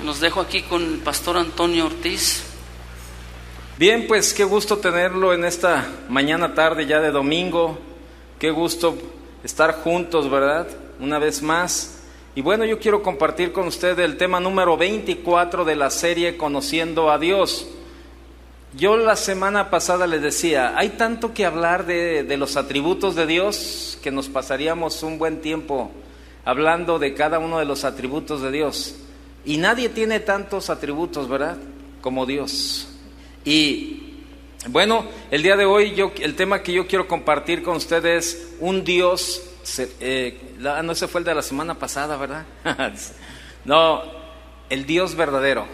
Los dejo aquí con el pastor Antonio Ortiz. Bien, pues qué gusto tenerlo en esta mañana tarde ya de domingo. Qué gusto estar juntos, ¿verdad? Una vez más. Y bueno, yo quiero compartir con usted el tema número 24 de la serie Conociendo a Dios. Yo la semana pasada les decía, hay tanto que hablar de los atributos de Dios que nos pasaríamos un buen tiempo hablando de cada uno de los atributos de Dios. Y nadie tiene tantos atributos, ¿verdad?, como Dios. Y bueno, el día de hoy el tema que yo quiero compartir con ustedes es un Dios, no, ese fue el de la semana pasada, ¿verdad? No, el Dios verdadero.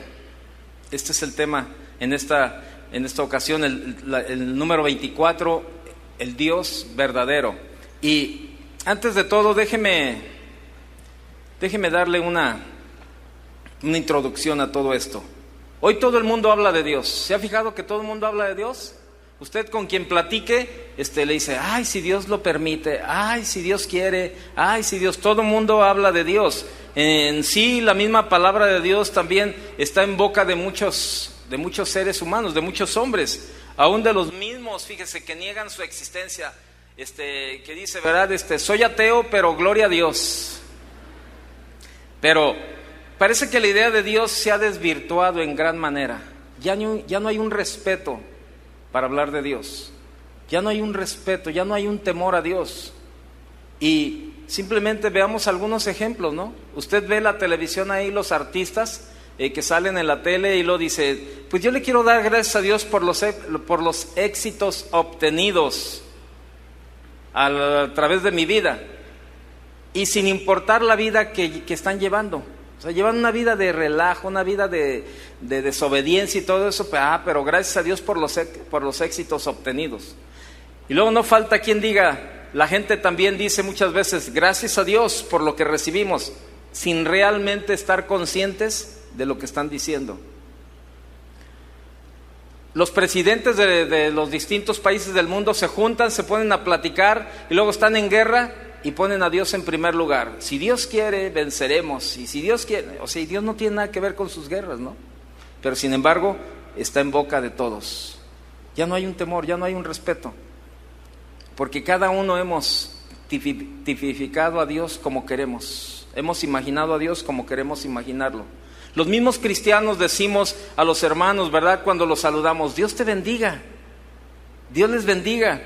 Este es el tema en esta ocasión, el número 24, el Dios verdadero. Y antes de todo, déjeme darle una introducción a todo esto. Hoy todo el mundo habla de Dios. ¿Se ha fijado que todo el mundo habla de Dios? Usted con quien platique, le dice, ay, si Dios lo permite, ay, si Dios quiere, ay, si Dios... Todo el mundo habla de Dios. En sí, la misma palabra de Dios también está en boca de muchos seres humanos, de muchos hombres, aún de los mismos, fíjese, que niegan su existencia, que dice, ¿verdad? Soy ateo, pero gloria a Dios. Pero parece que la idea de Dios se ha desvirtuado en gran manera. Ya no hay un respeto para hablar de Dios. Ya no hay un respeto, ya no hay un temor a Dios. Y simplemente veamos algunos ejemplos, ¿no? Usted ve la televisión ahí, los artistas que salen en la tele y lo dice, pues yo le quiero dar gracias a Dios por los éxitos obtenidos a través de mi vida. Y sin importar la vida que están llevando. O sea, llevan una vida de relajo, una vida de desobediencia y todo eso, pero gracias a Dios por los éxitos obtenidos. Y luego no falta quien diga, la gente también dice muchas veces, gracias a Dios por lo que recibimos, sin realmente estar conscientes de lo que están diciendo. Los presidentes de los distintos países del mundo se juntan, se ponen a platicar y luego están en guerra y ponen a Dios en primer lugar. Si Dios quiere, venceremos. Y si Dios quiere, o sea, Dios no tiene nada que ver con sus guerras, ¿no? Pero sin embargo, está en boca de todos. Ya no hay un temor, ya no hay un respeto. Porque cada uno hemos tipificado a Dios como queremos. Hemos imaginado a Dios como queremos imaginarlo. Los mismos cristianos decimos a los hermanos, ¿verdad?, cuando los saludamos, Dios te bendiga, Dios les bendiga,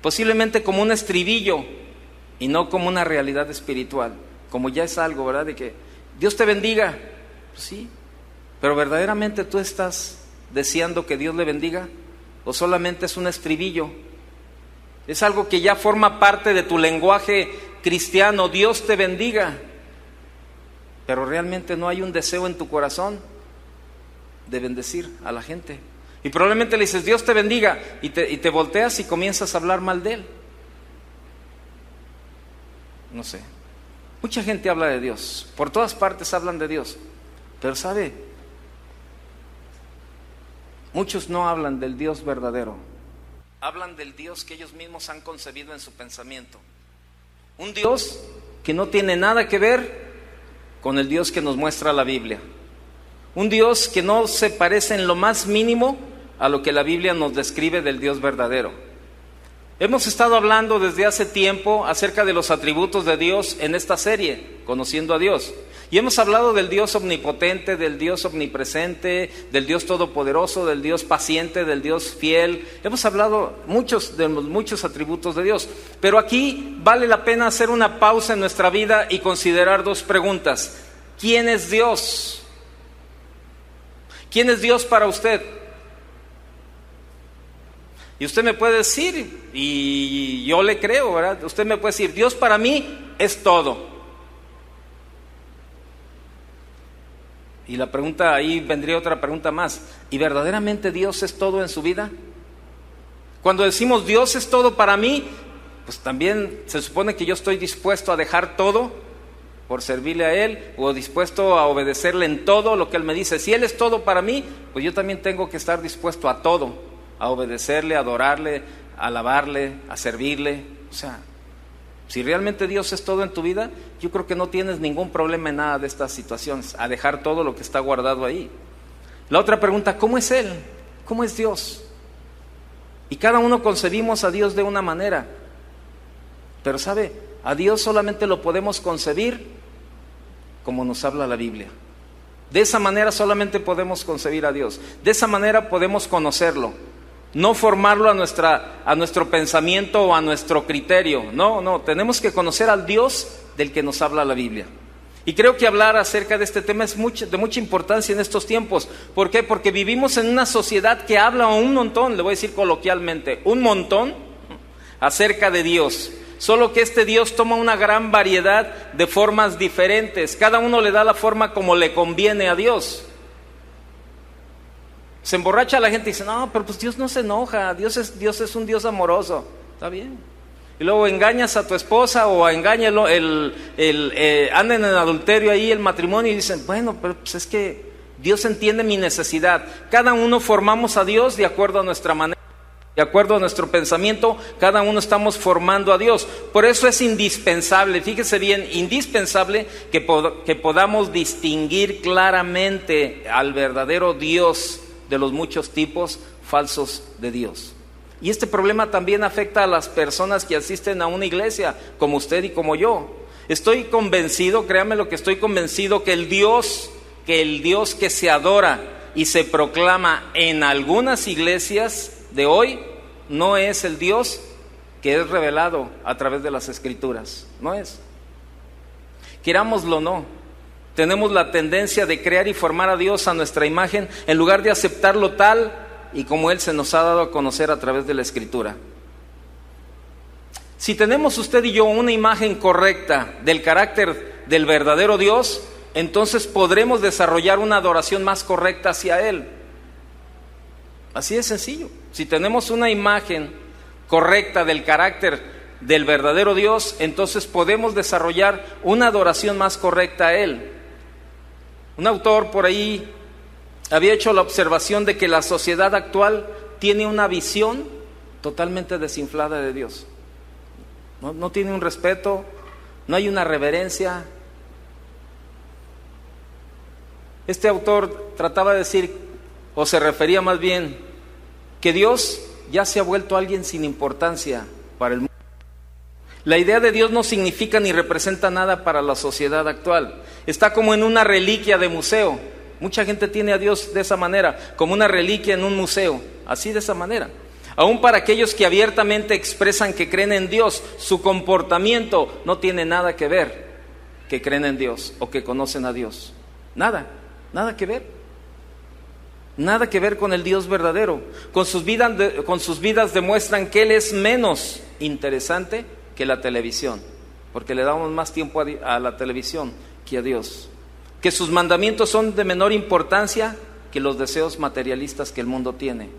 posiblemente como un estribillo y no como una realidad espiritual, como ya es algo, ¿verdad?, de que Dios te bendiga. Pues sí, pero ¿verdaderamente tú estás deseando que Dios le bendiga? ¿O solamente es un estribillo? Es algo que ya forma parte de tu lenguaje cristiano, Dios te bendiga, pero realmente no hay un deseo en tu corazón de bendecir a la gente. Y probablemente le dices, Dios te bendiga, y te volteas y comienzas a hablar mal de Él. No sé. Mucha gente habla de Dios, por todas partes hablan de Dios, pero ¿sabe? Muchos no hablan del Dios verdadero. Hablan del Dios que ellos mismos han concebido en su pensamiento. Un Dios que no tiene nada que ver con el Dios que nos muestra la Biblia. Un Dios que no se parece en lo más mínimo a lo que la Biblia nos describe del Dios verdadero. Hemos estado hablando desde hace tiempo acerca de los atributos de Dios en esta serie, Conociendo a Dios. Y hemos hablado del Dios omnipotente, del Dios omnipresente, del Dios todopoderoso, del Dios paciente, del Dios fiel. Hemos hablado de muchos atributos de Dios. Pero aquí vale la pena hacer una pausa en nuestra vida y considerar dos preguntas. ¿Quién es Dios? ¿Quién es Dios para usted? Y usted me puede decir, y yo le creo, ¿verdad? Usted me puede decir, Dios para mí es todo. Y la pregunta, ahí vendría otra pregunta más. ¿Y verdaderamente Dios es todo en su vida? Cuando decimos Dios es todo para mí, pues también se supone que yo estoy dispuesto a dejar todo por servirle a Él, o dispuesto a obedecerle en todo lo que Él me dice. Si Él es todo para mí, pues yo también tengo que estar dispuesto a todo, a obedecerle, a adorarle, a alabarle, a servirle. O sea, Si realmente Dios es todo en tu vida, yo creo que no tienes ningún problema en nada de estas situaciones, a dejar todo lo que está guardado ahí. La otra pregunta, ¿cómo es Él? ¿Cómo es Dios? Y cada uno concebimos a Dios de una manera. Pero ¿sabe? A Dios solamente lo podemos concebir como nos habla la Biblia. De esa manera solamente podemos concebir a Dios. De esa manera podemos conocerlo. No formarlo a nuestro pensamiento o a nuestro criterio. No, tenemos que conocer al Dios del que nos habla la Biblia. Y creo que hablar acerca de este tema es de mucha importancia en estos tiempos. ¿Por qué? Porque vivimos en una sociedad que habla un montón, le voy a decir coloquialmente, un montón acerca de Dios. Solo que este Dios toma una gran variedad de formas diferentes. Cada uno le da la forma como le conviene a Dios. Se emborracha la gente y dice, no, pero pues Dios no se enoja, Dios es un Dios amoroso. Está bien. Y luego engañas a tu esposa o engañalo, andan en adulterio ahí el matrimonio y dicen, bueno, pero pues es que Dios entiende mi necesidad. Cada uno formamos a Dios de acuerdo a nuestra manera, de acuerdo a nuestro pensamiento, cada uno estamos formando a Dios. Por eso es indispensable, fíjese bien, indispensable que podamos distinguir claramente al verdadero Dios de los muchos tipos falsos de Dios. Y este problema también afecta a las personas que asisten a una iglesia, como usted y como yo. Estoy convencido, créame lo que estoy convencido, que el Dios que se adora y se proclama en algunas iglesias de hoy, no es el Dios que es revelado a través de las Escrituras. No es. Querámoslo o no, tenemos la tendencia de crear y formar a Dios a nuestra imagen en lugar de aceptarlo tal y como Él se nos ha dado a conocer a través de la Escritura. Si tenemos usted y yo una imagen correcta del carácter del verdadero Dios, entonces podremos desarrollar una adoración más correcta hacia Él. Así de sencillo. Si tenemos una imagen correcta del carácter del verdadero Dios, entonces podemos desarrollar una adoración más correcta a Él. Un autor por ahí había hecho la observación de que la sociedad actual tiene una visión totalmente desinflada de Dios. No tiene un respeto, no hay una reverencia. Este autor trataba de decir, o se refería más bien, que Dios ya se ha vuelto alguien sin importancia para el mundo. La idea de Dios no significa ni representa nada para la sociedad actual. Está como en una reliquia de museo. Mucha gente tiene a Dios de esa manera, como una reliquia en un museo, así de esa manera. Aún para aquellos que abiertamente expresan que creen en Dios, su comportamiento no tiene nada que ver que creen en Dios o que conocen a Dios. Nada que ver. Nada que ver con el Dios verdadero. Con sus vidas demuestran que Él es menos interesante que la televisión, porque le damos más tiempo a la televisión que a Dios. Que sus mandamientos son de menor importancia que los deseos materialistas que el mundo tiene.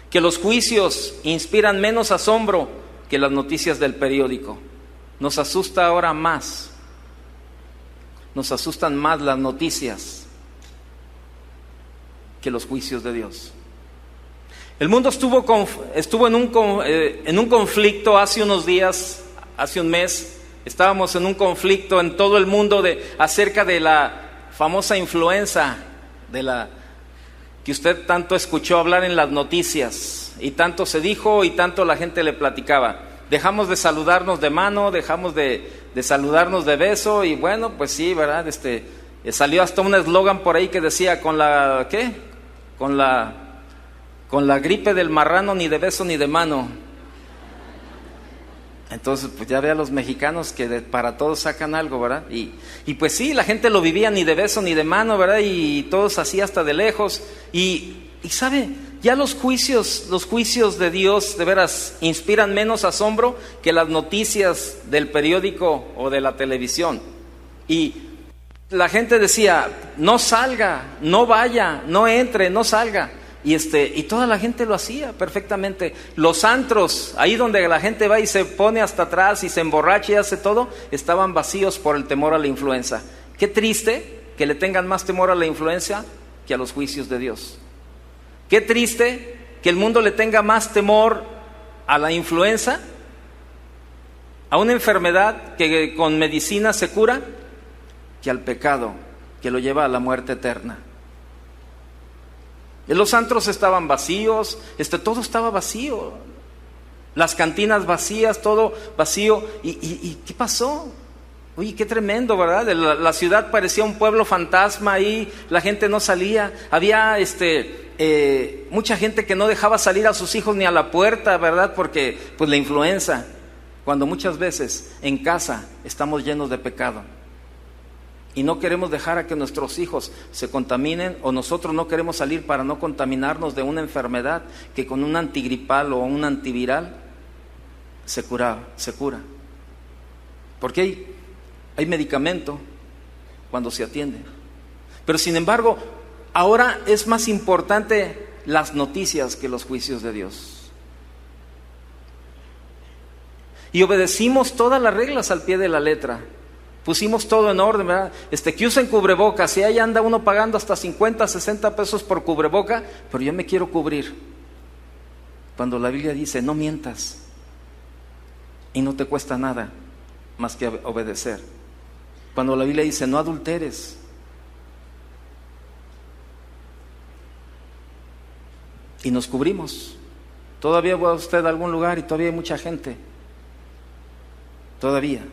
Que los juicios inspiran menos asombro que las noticias del periódico. Nos asusta ahora más. Nos asustan más las noticias que los juicios de Dios. El mundo estuvo en un conflicto hace unos días, hace un mes. Estábamos en un conflicto en todo el mundo acerca de la famosa influenza, que usted tanto escuchó hablar en las noticias, y tanto se dijo y tanto la gente le platicaba. Dejamos de saludarnos de mano, dejamos de saludarnos de beso, y bueno, pues sí, ¿verdad? Salió hasta un eslogan por ahí que decía, con la gripe del marrano, ni de beso ni de mano. Entonces, pues ya ve a los mexicanos que para todos sacan algo, ¿verdad? Y pues sí, la gente lo vivía ni de beso ni de mano, ¿verdad? Y todos así hasta de lejos. Y ¿sabe? Ya los juicios de Dios de veras inspiran menos asombro que las noticias del periódico o de la televisión. Y la gente decía, no salga, no vaya, no entre, no salga. Y toda la gente lo hacía perfectamente. Los antros, ahí donde la gente va y se pone hasta atrás y se emborracha y hace todo, estaban vacíos por el temor a la influenza. Qué triste que le tengan más temor a la influenza que a los juicios de Dios. Qué triste que el mundo le tenga más temor a la influenza a una enfermedad que con medicina se cura, que al pecado que lo lleva a la muerte eterna. Los antros estaban vacíos, todo estaba vacío, las cantinas vacías, todo vacío. ¿Y qué pasó? Uy, qué tremendo, ¿verdad? La ciudad parecía un pueblo fantasma ahí, la gente no salía, había mucha gente que no dejaba salir a sus hijos ni a la puerta, ¿verdad? Porque pues la influenza, cuando muchas veces en casa estamos llenos de pecado y no queremos dejar a que nuestros hijos se contaminen, o nosotros no queremos salir para no contaminarnos de una enfermedad que con un antigripal o un antiviral se cura. Porque hay medicamento cuando se atiende. Pero sin embargo, ahora es más importante las noticias que los juicios de Dios. Y obedecimos todas las reglas al pie de la letra. Pusimos todo en orden, ¿verdad? Que usen cubrebocas. Si ahí anda uno pagando hasta 50, 60 pesos por cubreboca, pero yo me quiero cubrir. Cuando la Biblia dice, no mientas. Y no te cuesta nada más que obedecer. Cuando la Biblia dice, no adulteres. Y nos cubrimos. Todavía va usted a algún lugar y todavía hay mucha gente. Todavía.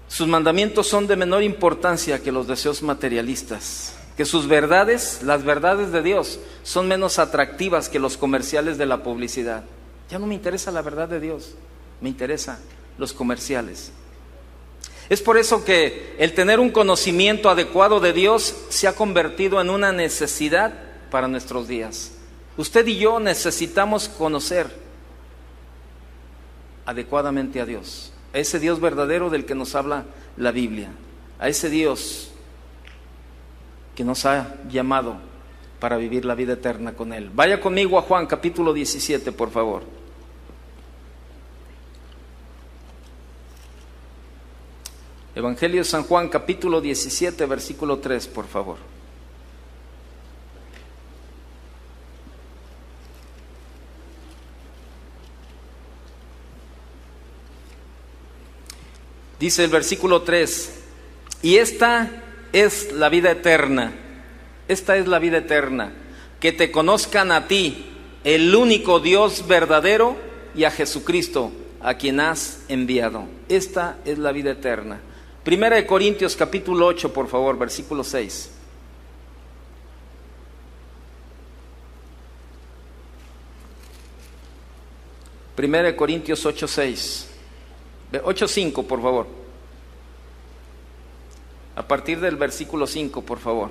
Sus mandamientos son de menor importancia que los deseos materialistas. Que sus verdades, las verdades de Dios, son menos atractivas que los comerciales de la publicidad. Ya no me interesa la verdad de Dios, me interesan los comerciales. Es por eso que el tener un conocimiento adecuado de Dios se ha convertido en una necesidad para nuestros días. Usted y yo necesitamos conocer adecuadamente a Dios, a ese Dios verdadero del que nos habla la Biblia, a ese Dios que nos ha llamado para vivir la vida eterna con Él. Vaya conmigo a Juan capítulo 17, por favor. Evangelio de San Juan capítulo 17, versículo 3, por favor. Dice el versículo 3, y esta es la vida eterna, que te conozcan a ti, el único Dios verdadero, y a Jesucristo, a quien has enviado. Esta es la vida eterna. Primera de Corintios capítulo 8, por favor, versículo 6. Primera de Corintios 8, 6. 8:5, por favor. A partir del versículo 5, por favor.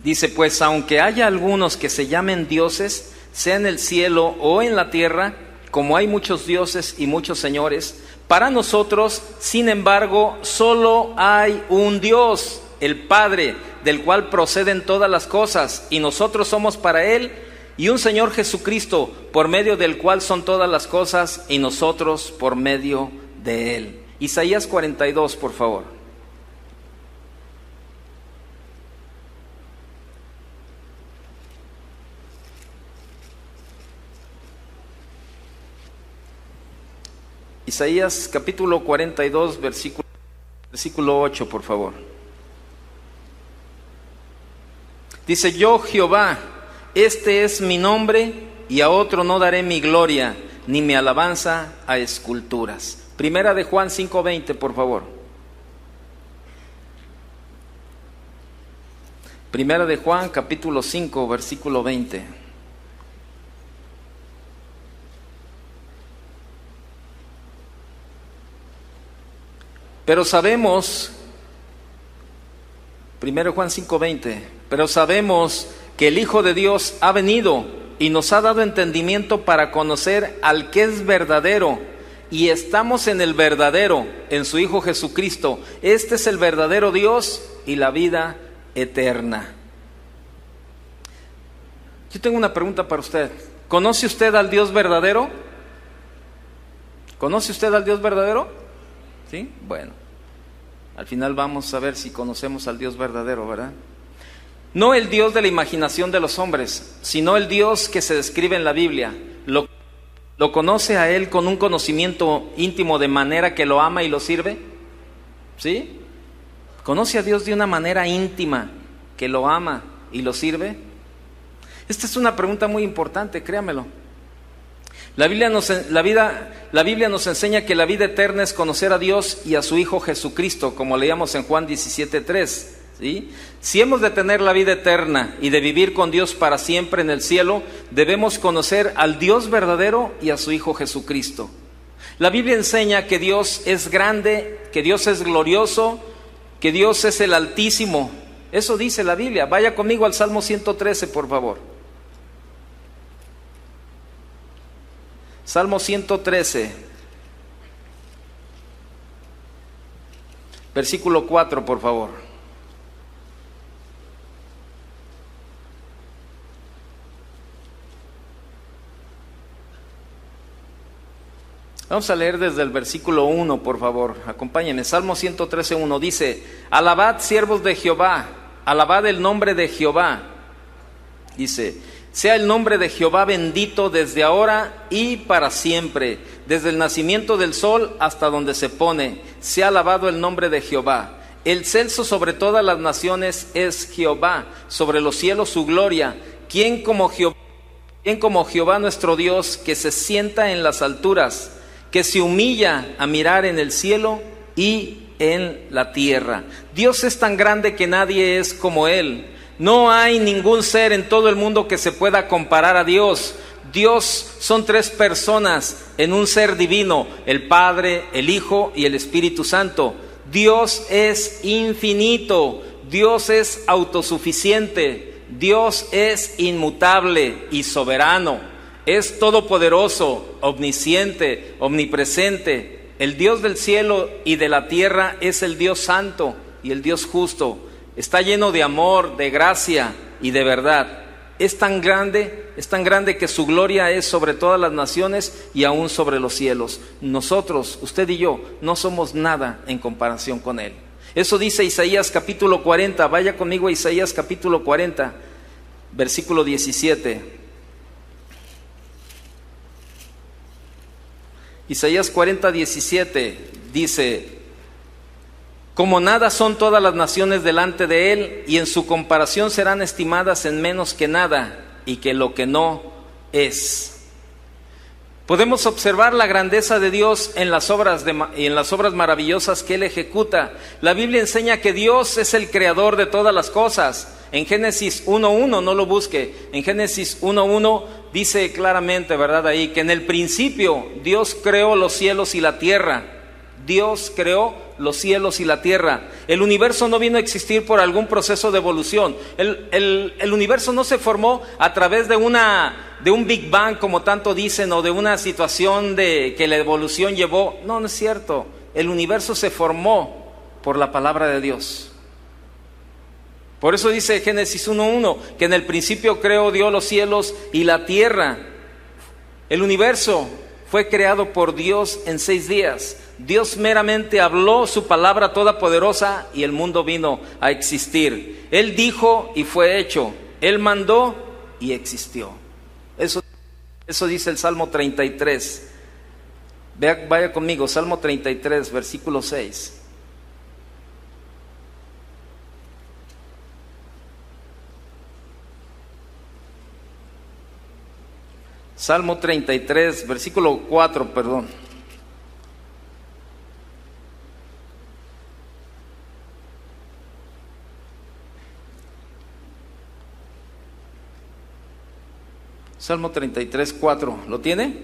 Dice, pues aunque haya algunos que se llamen dioses, sea en el cielo o en la tierra, como hay muchos dioses y muchos señores, para nosotros, sin embargo, solo hay un Dios, el Padre, del cual proceden todas las cosas, y nosotros somos para Él, y un Señor Jesucristo, por medio del cual son todas las cosas, y nosotros por medio de Él. Isaías 42, por favor. Isaías capítulo 42, versículo 8, por favor. Dice, yo Jehová, este es mi nombre, y a otro no daré mi gloria, ni mi alabanza a esculturas. Primera de Juan 5:20, por favor. Primera de Juan capítulo 5, versículo 20. Pero sabemos, 1 Juan 5:20, pero sabemos que el Hijo de Dios ha venido y nos ha dado entendimiento para conocer al que es verdadero, y estamos en el verdadero, en su Hijo Jesucristo. Este es el verdadero Dios y la vida eterna. Yo tengo una pregunta para usted. ¿Conoce usted al Dios verdadero? ¿Conoce usted al Dios verdadero? ¿Sí? Bueno. Al final vamos a ver si conocemos al Dios verdadero, ¿verdad? No el Dios de la imaginación de los hombres, sino el Dios que se describe en la Biblia. ¿Lo conoce a Él con un conocimiento íntimo de manera que lo ama y lo sirve? ¿Sí? ¿Conoce a Dios de una manera íntima que lo ama y lo sirve? Esta es una pregunta muy importante, créamelo. La Biblia nos enseña que la vida eterna es conocer a Dios y a su Hijo Jesucristo, como leíamos en Juan 17:3. ¿Sí? Si hemos de tener la vida eterna y de vivir con Dios para siempre en el cielo, debemos conocer al Dios verdadero y a su Hijo Jesucristo. La Biblia enseña que Dios es grande, que Dios es glorioso, que Dios es el Altísimo. Eso dice la Biblia. Vaya conmigo al Salmo 113, por favor. Salmo 113, versículo 4, por favor. Vamos a leer desde el versículo 1, por favor. Acompáñenme. Salmo 113, 1 dice: alabad, siervos de Jehová, alabad el nombre de Jehová. Dice: sea el nombre de Jehová bendito desde ahora y para siempre, desde el nacimiento del sol hasta donde se pone. Sea alabado el nombre de Jehová. El celso sobre todas las naciones es Jehová, sobre los cielos su gloria. ¿Quién como Jehová nuestro Dios, que se sienta en las alturas, que se humilla a mirar en el cielo y en la tierra? Dios es tan grande que nadie es como Él. No hay ningún ser en todo el mundo que se pueda comparar a Dios. Dios son tres personas en un ser divino: el Padre, el Hijo y el Espíritu Santo. Dios es infinito, Dios es autosuficiente, Dios es inmutable y soberano, es todopoderoso, omnisciente, omnipresente. El Dios del cielo y de la tierra es el Dios santo y el Dios justo. Está lleno de amor, de gracia y de verdad. Es tan grande que su gloria es sobre todas las naciones y aún sobre los cielos. Nosotros, usted y yo, no somos nada en comparación con Él. Eso dice Isaías capítulo 40. Vaya conmigo a Isaías capítulo 40, versículo 17. Isaías 40, 17 dice: como nada son todas las naciones delante de Él, y en su comparación serán estimadas en menos que nada, y que lo que no es. Podemos observar la grandeza de Dios en las obras maravillosas que Él ejecuta. La Biblia enseña que Dios es el creador de todas las cosas. En Génesis 1:1, no lo busque, en Génesis 1:1 dice claramente, ¿verdad? Ahí, que en el principio Dios creó los cielos y la tierra. Dios creó los cielos y la tierra. El universo no vino a existir por algún proceso de evolución. El universo no se formó a través de un Big Bang, como tanto dicen, o de una situación que la evolución llevó. No, no es cierto. El universo se formó por la palabra de Dios. Por eso dice Génesis 1:1, que en el principio creó Dios los cielos y la tierra. El universo fue creado por Dios en 6 días. Dios meramente habló su palabra todopoderosa y el mundo vino a existir. Él dijo y fue hecho. Él mandó y existió. Eso dice el Salmo 33. Vaya conmigo, Salmo 33, versículo 6. Salmo 33, versículo 4, perdón. Salmo 33, 4. ¿Lo tiene?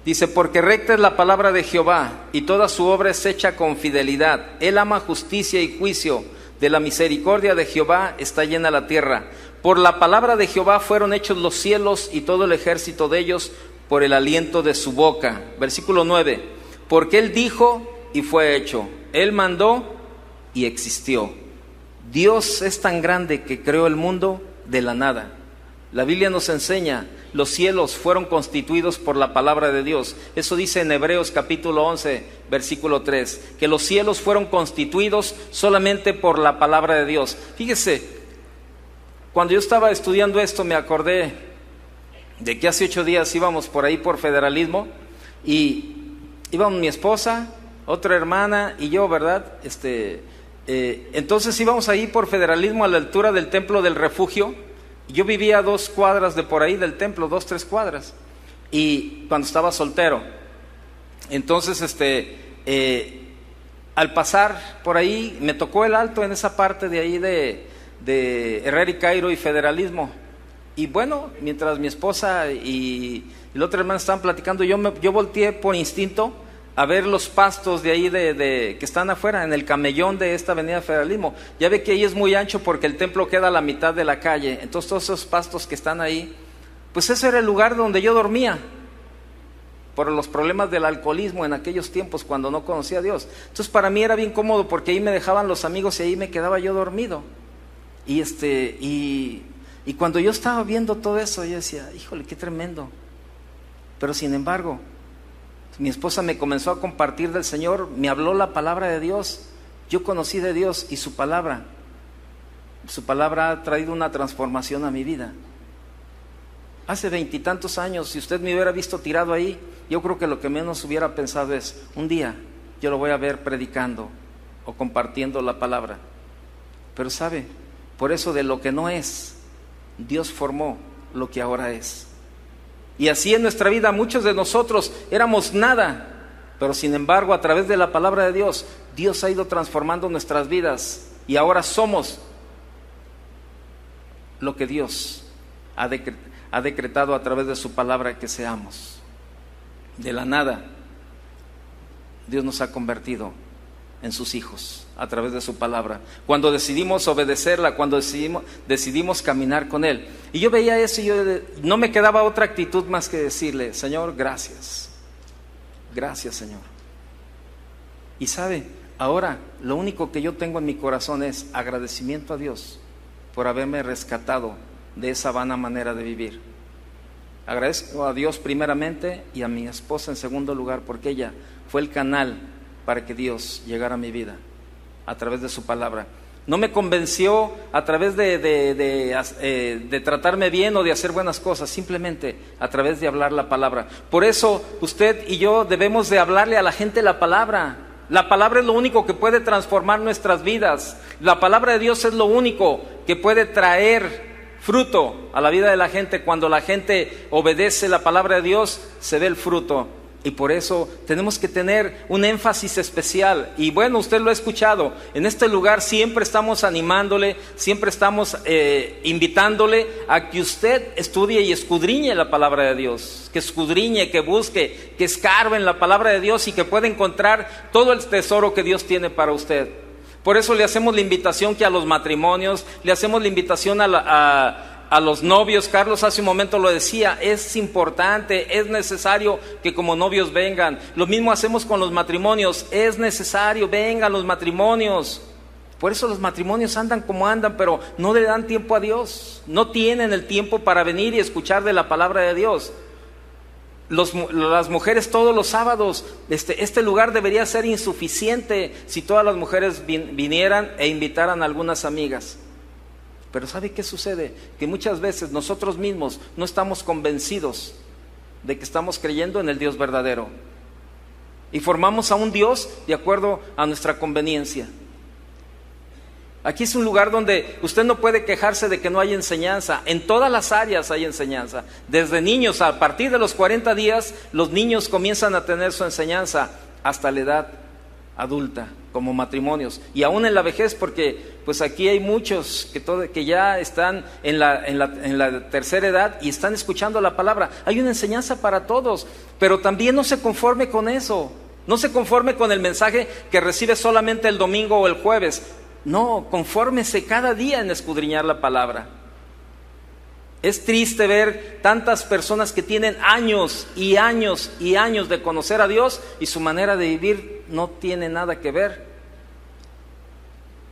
Dice: porque recta es la palabra de Jehová, y toda su obra es hecha con fidelidad. Él ama justicia y juicio. De la misericordia de Jehová está llena la tierra. Por la palabra de Jehová fueron hechos los cielos y todo el ejército de ellos por el aliento de su boca. Versículo 9. Porque Él dijo y fue hecho. Él mandó y existió. Dios es tan grande que creó el mundo de la nada. La Biblia nos enseña, los cielos fueron constituidos por la palabra de Dios. Eso dice en Hebreos capítulo 11, versículo 3, que los cielos fueron constituidos solamente por la palabra de Dios. Fíjese, cuando yo estaba estudiando esto me acordé de que hace 8 días íbamos por ahí por Federalismo y íbamos mi esposa, otra hermana y yo, ¿verdad? Entonces íbamos ahí por Federalismo a la altura del Templo del Refugio. Yo vivía a 2 cuadras de por ahí del templo, 2, 3 cuadras, y cuando estaba soltero. Entonces, al pasar por ahí, me tocó el alto en esa parte de ahí de Herrera y Cairo y Federalismo. Y bueno, mientras mi esposa y la otra hermana estaban platicando, yo volteé por instinto a ver los pastos de ahí que están afuera, en el camellón de esta avenida Federalismo. Ya ve que ahí es muy ancho porque el templo queda a la mitad de la calle. Entonces todos esos pastos que están ahí, pues ese era el lugar donde yo dormía, por los problemas del alcoholismo en aquellos tiempos cuando no conocía a Dios. Entonces para mí era bien cómodo porque ahí me dejaban los amigos y ahí me quedaba yo dormido. Y cuando yo estaba viendo todo eso, yo decía, híjole, qué tremendo. Pero sin embargo, mi esposa me comenzó a compartir del Señor, me habló la palabra de Dios, yo conocí de Dios y su palabra ha traído una transformación a mi vida. Hace 20 y tantos años, si usted me hubiera visto tirado ahí, yo creo que lo que menos hubiera pensado es, un día yo lo voy a ver predicando o compartiendo la palabra. Pero sabe, por eso de lo que no es, Dios formó lo que ahora es. Y así en nuestra vida muchos de nosotros éramos nada, pero sin embargo a través de la palabra de Dios, Dios ha ido transformando nuestras vidas y ahora somos lo que Dios ha decretado a través de su palabra que seamos. De la nada, Dios nos ha convertido en sus hijos a través de su palabra, cuando decidimos obedecerla, cuando decidimos caminar con Él. Y yo veía eso y no me quedaba otra actitud más que decirle, Señor, gracias, gracias Señor. Y sabe, ahora lo único que yo tengo en mi corazón es agradecimiento a Dios por haberme rescatado de esa vana manera de vivir. Agradezco a Dios primeramente y a mi esposa en segundo lugar, porque ella fue el canal para que Dios llegara a mi vida a través de su palabra. No me convenció a través de tratarme bien o de hacer buenas cosas, simplemente a través de hablar la palabra. Por eso usted y yo debemos de hablarle a la gente la palabra. La palabra es lo único que puede transformar nuestras vidas. La palabra de Dios es lo único que puede traer fruto a la vida de la gente. Cuando la gente obedece la palabra de Dios, se ve el fruto. Y por eso tenemos que tener un énfasis especial. Y bueno, usted lo ha escuchado, en este lugar siempre estamos animándole, siempre estamos invitándole a que usted estudie y escudriñe la palabra de Dios, que escudriñe, que busque, que escarbe en la palabra de Dios y que pueda encontrar todo el tesoro que Dios tiene para usted. Por eso le hacemos la invitación que a los matrimonios, le hacemos la invitación a los novios. Carlos hace un momento lo decía, es importante, es necesario que como novios vengan. Lo mismo hacemos con los matrimonios, es necesario, vengan los matrimonios. Por eso los matrimonios andan como andan, pero no le dan tiempo a Dios, no tienen el tiempo para venir y escuchar de la palabra de Dios. Las mujeres todos los sábados, este lugar debería ser insuficiente si todas las mujeres vinieran e invitaran a algunas amigas. Pero ¿sabe qué sucede? Que muchas veces nosotros mismos no estamos convencidos de que estamos creyendo en el Dios verdadero. Y formamos a un Dios de acuerdo a nuestra conveniencia. Aquí es un lugar donde usted no puede quejarse de que no hay enseñanza. En todas las áreas hay enseñanza. Desde niños, a partir de los 40 días, los niños comienzan a tener su enseñanza hasta la edad adulta, como matrimonios, y aún en la vejez, porque pues aquí hay muchos que ya están en la tercera edad y están escuchando la palabra. Hay una enseñanza para todos, pero también no se conforme con eso, no se conforme con el mensaje que recibe solamente el domingo o el jueves. No, confórmese cada día en escudriñar la palabra. Es triste ver tantas personas que tienen años y años y años de conocer a Dios y su manera de vivir no tiene nada que ver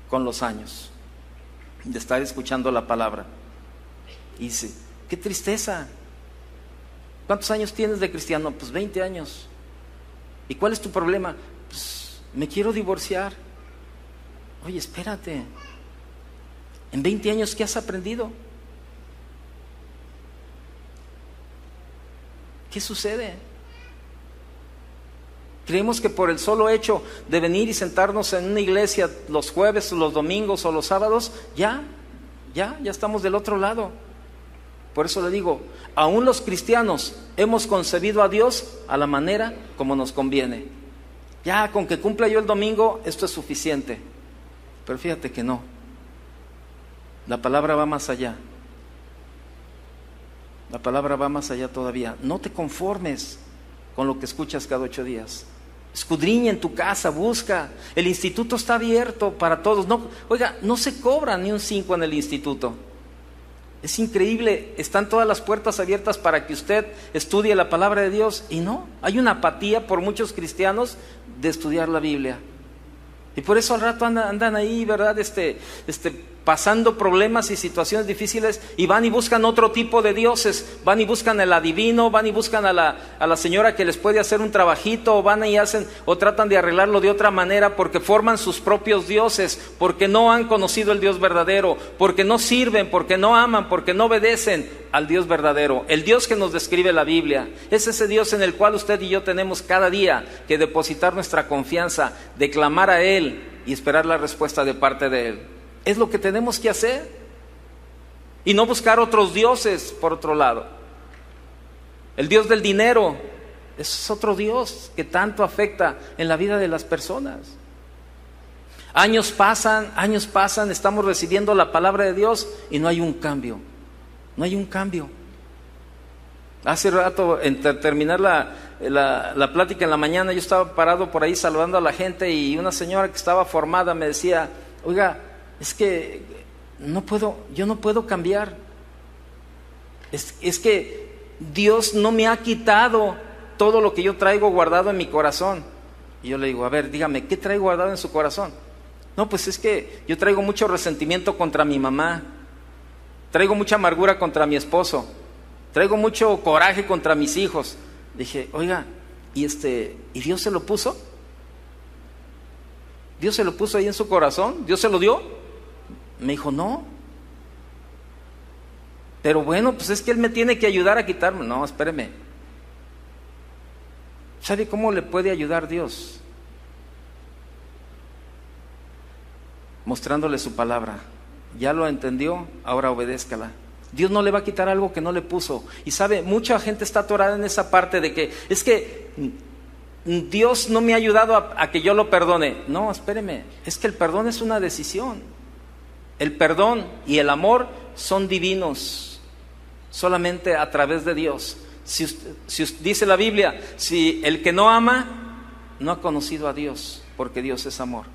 con los años de estar escuchando la palabra. Y sí, qué tristeza. ¿Cuántos años tienes de cristiano? Pues 20 años. ¿Y cuál es tu problema? Pues me quiero divorciar. Oye, espérate. En 20 años, ¿qué has aprendido? ¿Qué sucede? Creemos que por el solo hecho de venir y sentarnos en una iglesia los jueves, los domingos o los sábados, ya estamos del otro lado. Por eso le digo, aún los cristianos hemos concebido a Dios a la manera como nos conviene. Ya con que cumpla yo el domingo, esto es suficiente. Pero fíjate que no. La palabra va más allá. La palabra va más allá todavía. No te conformes con lo que escuchas cada 8 días. Escudriña en tu casa, busca. El instituto está abierto para todos. No, oiga, no se cobra ni un 5 en el instituto. Es increíble, están todas las puertas abiertas para que usted estudie la palabra de Dios. Y no, hay una apatía por muchos cristianos de estudiar la Biblia. Y por eso al rato andan ahí, ¿verdad? Pasando problemas y situaciones difíciles, y van y buscan otro tipo de dioses. Van y buscan el adivino, van y buscan a la señora que les puede hacer un trabajito, o van y hacen o tratan de arreglarlo de otra manera, porque forman sus propios dioses, porque no han conocido el Dios verdadero, porque no sirven, porque no aman, porque no obedecen al Dios verdadero, el Dios que nos describe la Biblia. Es ese Dios en el cual usted y yo tenemos cada día que depositar nuestra confianza, de clamar a Él y esperar la respuesta de parte de Él. Es lo que tenemos que hacer, y no buscar otros dioses por otro lado. El Dios del dinero es otro Dios que tanto afecta en la vida de las personas. Años pasan, estamos recibiendo la palabra de Dios y no hay un cambio. No hay un cambio. Hace rato, en terminar la plática en la mañana, yo estaba parado por ahí saludando a la gente, y una señora que estaba formada me decía: oiga, es que yo no puedo cambiar. Es que Dios no me ha quitado todo lo que yo traigo guardado en mi corazón. Y yo le digo: a ver, dígame, ¿qué traigo guardado en su corazón? No, pues es que yo traigo mucho resentimiento contra mi mamá, traigo mucha amargura contra mi esposo, traigo mucho coraje contra mis hijos. Dije: oiga, ¿y Dios se lo puso? ¿Dios se lo puso ahí en su corazón? ¿Dios se lo dio? Me dijo: no. Pero bueno, pues es que Él me tiene que ayudar a quitarme. No, espéreme. ¿Sabe cómo le puede ayudar Dios? Mostrándole su palabra. Ya lo entendió, ahora obedézcala. Dios no le va a quitar algo que no le puso. Y sabe, mucha gente está atorada en esa parte de que es que Dios no me ha ayudado a que yo lo perdone. No, espéreme, es que el perdón es una decisión. El perdón y el amor son divinos, solamente a través de Dios. Si dice la Biblia, si el que no ama no ha conocido a Dios, porque Dios es amor.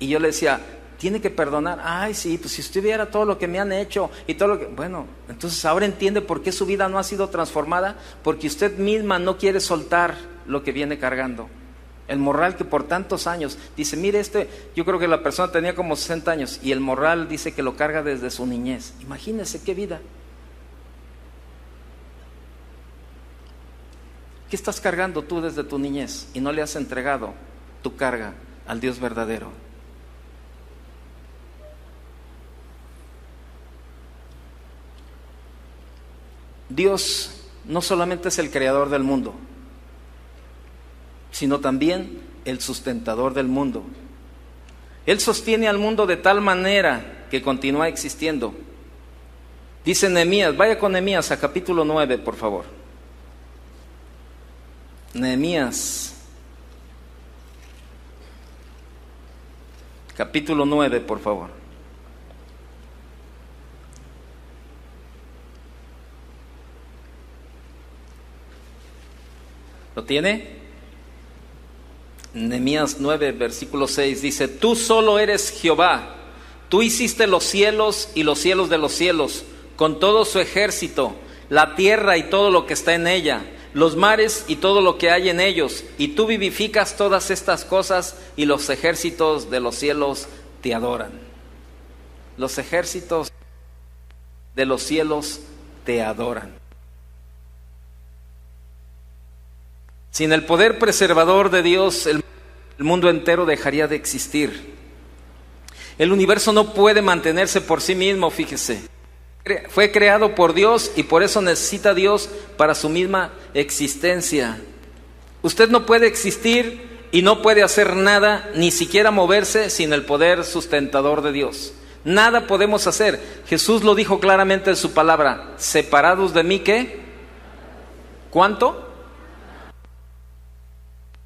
Y yo le decía: tiene que perdonar. Ay, sí, pues si usted viera todo lo que me han hecho y todo lo que... Bueno, entonces ahora entiende por qué su vida no ha sido transformada, porque usted misma no quiere soltar lo que viene cargando. El morral que por tantos años, dice, mire, yo creo que la persona tenía como 60 años, y el morral dice que lo carga desde su niñez. Imagínese qué vida. ¿Qué estás cargando tú desde tu niñez y no le has entregado tu carga al Dios verdadero? Dios no solamente es el creador del mundo, sino también el sustentador del mundo. Él sostiene al mundo de tal manera que continúa existiendo. Dice Nehemías, vaya con Nehemías a capítulo 9, por favor. Nehemías, capítulo 9, por favor. ¿Lo tiene? Nehemías 9, versículo 6 dice: tú solo eres Jehová, tú hiciste los cielos y los cielos de los cielos, con todo su ejército, la tierra y todo lo que está en ella, los mares y todo lo que hay en ellos, y tú vivificas todas estas cosas, y los ejércitos de los cielos te adoran. Los ejércitos de los cielos te adoran. Sin el poder preservador de Dios, el mundo entero dejaría de existir. El universo no puede mantenerse por sí mismo, fíjese. Fue creado por Dios y por eso necesita a Dios para su misma existencia. Usted no puede existir y no puede hacer nada, ni siquiera moverse, sin el poder sustentador de Dios. Nada podemos hacer. Jesús lo dijo claramente en su palabra: separados de mí, ¿qué? ¿Cuánto?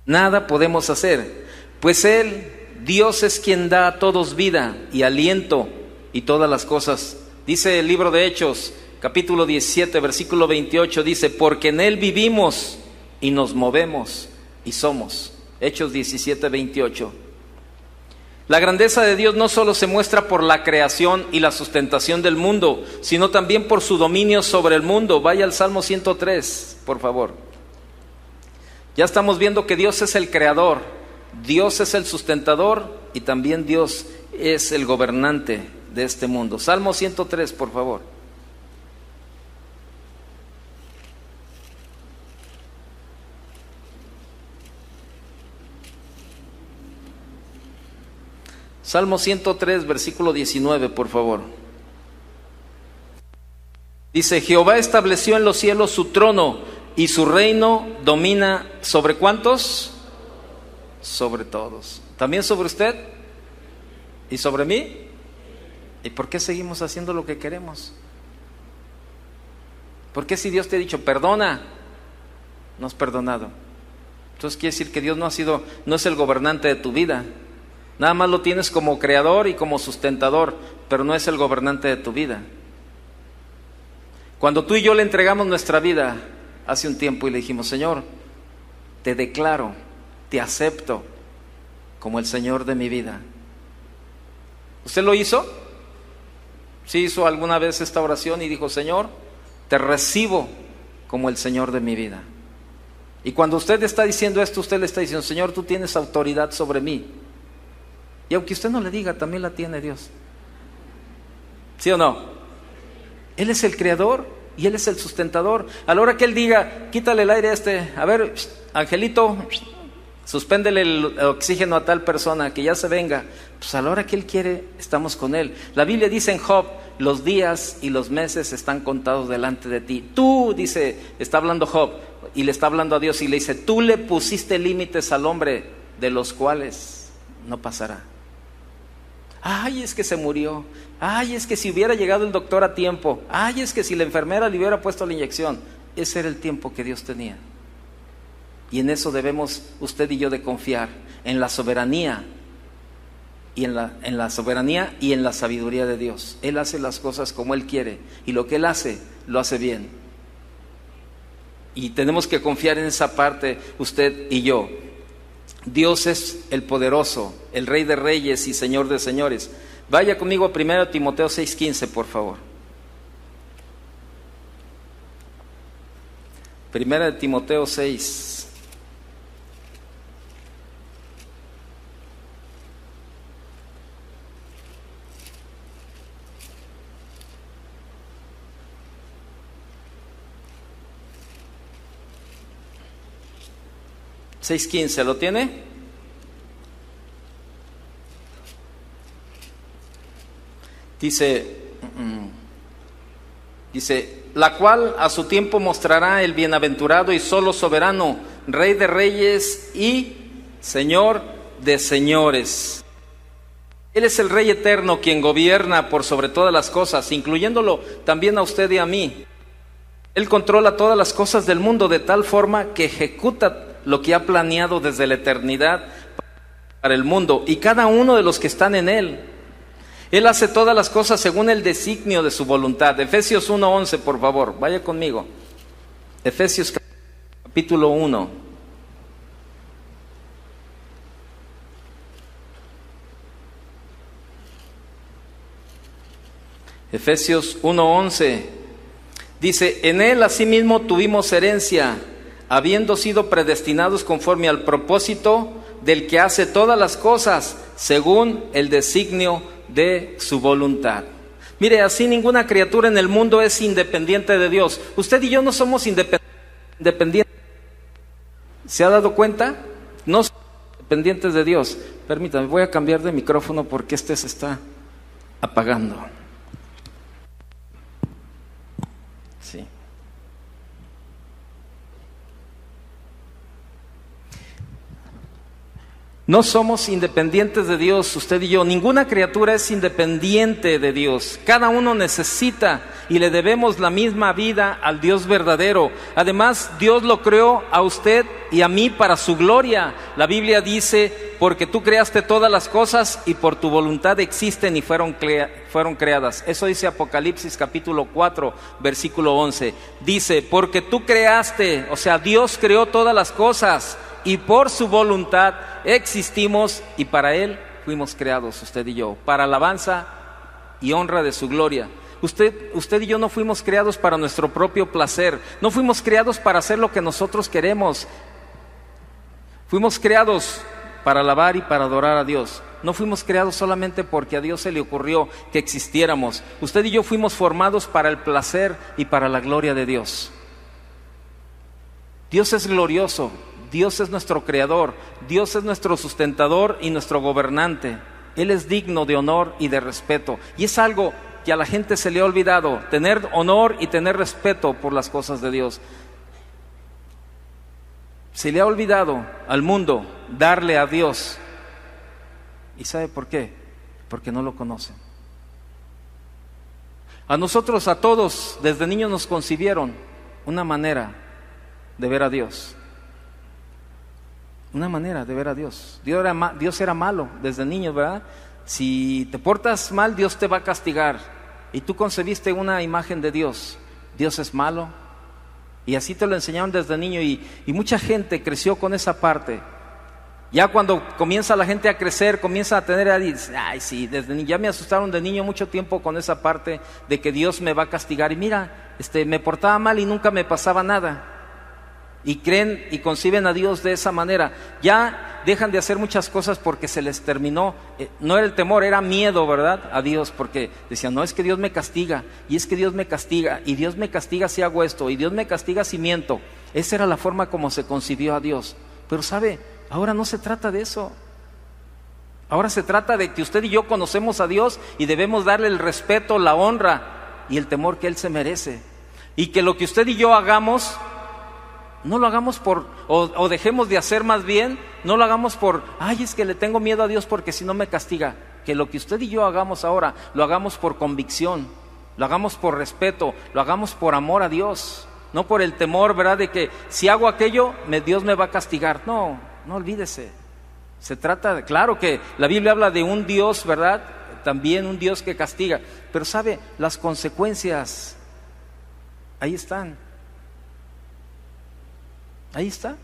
Nada podemos hacer, pues Él, Dios, es quien da a todos vida y aliento y todas las cosas. Dice el libro de Hechos, capítulo 17, versículo 28, dice: porque en Él vivimos y nos movemos y somos. Hechos 17, 28. La grandeza de Dios no solo se muestra por la creación y la sustentación del mundo, sino también por su dominio sobre el mundo. Vaya al Salmo 103, por favor. Ya estamos viendo que Dios es el creador, Dios es el sustentador y también Dios es el gobernante de este mundo. Salmo 103, por favor. Salmo 103, versículo 19, por favor. Dice: Jehová estableció en los cielos su trono y su reino domina ¿sobre cuántos? Sobre todos. ¿También sobre usted? ¿Y sobre mí? ¿Y por qué seguimos haciendo lo que queremos? ¿Por qué si Dios te ha dicho perdona, no has perdonado? Entonces quiere decir que Dios no es el gobernante de tu vida. Nada más lo tienes como creador y como sustentador, pero no es el gobernante de tu vida. Cuando tú y yo le entregamos nuestra vida hace un tiempo y le dijimos: Señor, te declaro, te acepto como el Señor de mi vida. ¿Usted lo hizo? ¿Sí hizo alguna vez esta oración y dijo: Señor, te recibo como el Señor de mi vida? Y cuando usted está diciendo esto, usted le está diciendo: Señor, tú tienes autoridad sobre mí. Y aunque usted no le diga, también la tiene Dios. ¿Sí o no? Él es el creador y Él es el sustentador. A la hora que Él diga: quítale el aire a este, a ver, angelito, suspéndele el oxígeno a tal persona, que ya se venga. Pues a la hora que Él quiere, estamos con Él. La Biblia dice en Job: los días y los meses están contados delante de ti. Tú, dice, está hablando Job, y le está hablando a Dios y le dice: tú le pusiste límites al hombre, de los cuales no pasará. Ay, es que se murió. Ay, es que si hubiera llegado el doctor a tiempo. Ay, es que si la enfermera le hubiera puesto la inyección. Ese era el tiempo que Dios tenía. Y en eso debemos usted y yo de confiar, en la soberanía y en la soberanía y en la sabiduría de Dios. Él hace las cosas como Él quiere, y lo que Él hace, lo hace bien. Y tenemos que confiar en esa parte, usted y yo. Dios es el poderoso, el Rey de reyes y Señor de señores. Vaya conmigo a 1 Timoteo 6:15, por favor. 1 Timoteo 6. ¿6:15 lo tiene? Dice, la cual a su tiempo mostrará el bienaventurado y solo soberano, Rey de reyes y Señor de señores. Él es el Rey eterno, quien gobierna por sobre todas las cosas, incluyéndolo también a usted y a mí. Él controla todas las cosas del mundo de tal forma que ejecuta lo que ha planeado desde la eternidad para el mundo y cada uno de los que están en Él. Él hace todas las cosas según el designio de su voluntad. Efesios 1:11, por favor, vaya conmigo. Efesios capítulo 1. Efesios 1:11 dice: en Él asimismo tuvimos herencia, habiendo sido predestinados conforme al propósito del que hace todas las cosas según el designio de su voluntad. Mire, así ninguna criatura en el mundo es independiente de Dios. Usted y yo no somos independientes. ¿Se ha dado cuenta? No somos independientes de Dios. Permítame, voy a cambiar de micrófono porque este se está apagando. Sí. No somos independientes de Dios, usted y yo. Ninguna criatura es independiente de Dios. Cada uno necesita y le debemos la misma vida al Dios verdadero. Además, Dios lo creó a usted y a mí para su gloria. La Biblia dice, porque tú creaste todas las cosas y por tu voluntad existen y fueron creadas. Eso dice Apocalipsis capítulo 4, versículo 11. Dice, porque tú creaste, o sea, Dios creó todas las cosas y por su voluntad existimos y para Él fuimos creados, usted y yo, para alabanza y honra de su gloria. Usted y yo no fuimos creados para nuestro propio placer, no fuimos creados para hacer lo que nosotros queremos. Fuimos creados para alabar y para adorar a Dios. No fuimos creados solamente porque a Dios se le ocurrió que existiéramos. Usted y yo fuimos formados para el placer y para la gloria de Dios. Dios es glorioso. Dios es nuestro creador, Dios es nuestro sustentador y nuestro gobernante. Él es digno de honor y de respeto. Y es algo que a la gente se le ha olvidado, tener honor y tener respeto por las cosas de Dios. Se le ha olvidado al mundo darle a Dios. ¿Y sabe por qué? Porque no lo conocen. A nosotros, a todos, desde niños nos concibieron una manera de ver a Dios. Una manera de ver a Dios. Dios era malo desde niño, ¿verdad? Si te portas mal, Dios te va a castigar. Y tú concebiste una imagen de Dios. Dios es malo. Y así te lo enseñaron desde niño. Y mucha gente creció con esa parte. Ya cuando comienza la gente a crecer, comienza a tener, ay sí, desde niño, ya me asustaron de niño mucho tiempo con esa parte de que Dios me va a castigar. Y mira, me portaba mal y nunca me pasaba nada. Y creen y conciben a Dios de esa manera. Ya dejan de hacer muchas cosas porque se les terminó. No era el temor, era miedo, ¿verdad? A Dios, porque decían, no, es que Dios me castiga, y es que Dios me castiga, y Dios me castiga si hago esto, y Dios me castiga si miento. Esa era la forma como se concibió a Dios. Pero ¿sabe? Ahora no se trata de eso. Ahora se trata de que usted y yo conocemos a Dios y debemos darle el respeto, la honra y el temor que Él se merece. Y que lo que usted y yo hagamos, no lo hagamos o dejemos de hacer más bien, no lo hagamos ay, es que le tengo miedo a Dios porque si no me castiga. Que lo que usted y yo hagamos ahora, lo hagamos por convicción, lo hagamos por respeto, lo hagamos por amor a Dios, no por el temor, ¿verdad? De que si hago aquello, Dios me va a castigar. No olvídese. Se trata claro que la Biblia habla de un Dios, ¿verdad? También un Dios que castiga. Pero ¿sabe? Las consecuencias, ahí están. Ahí está.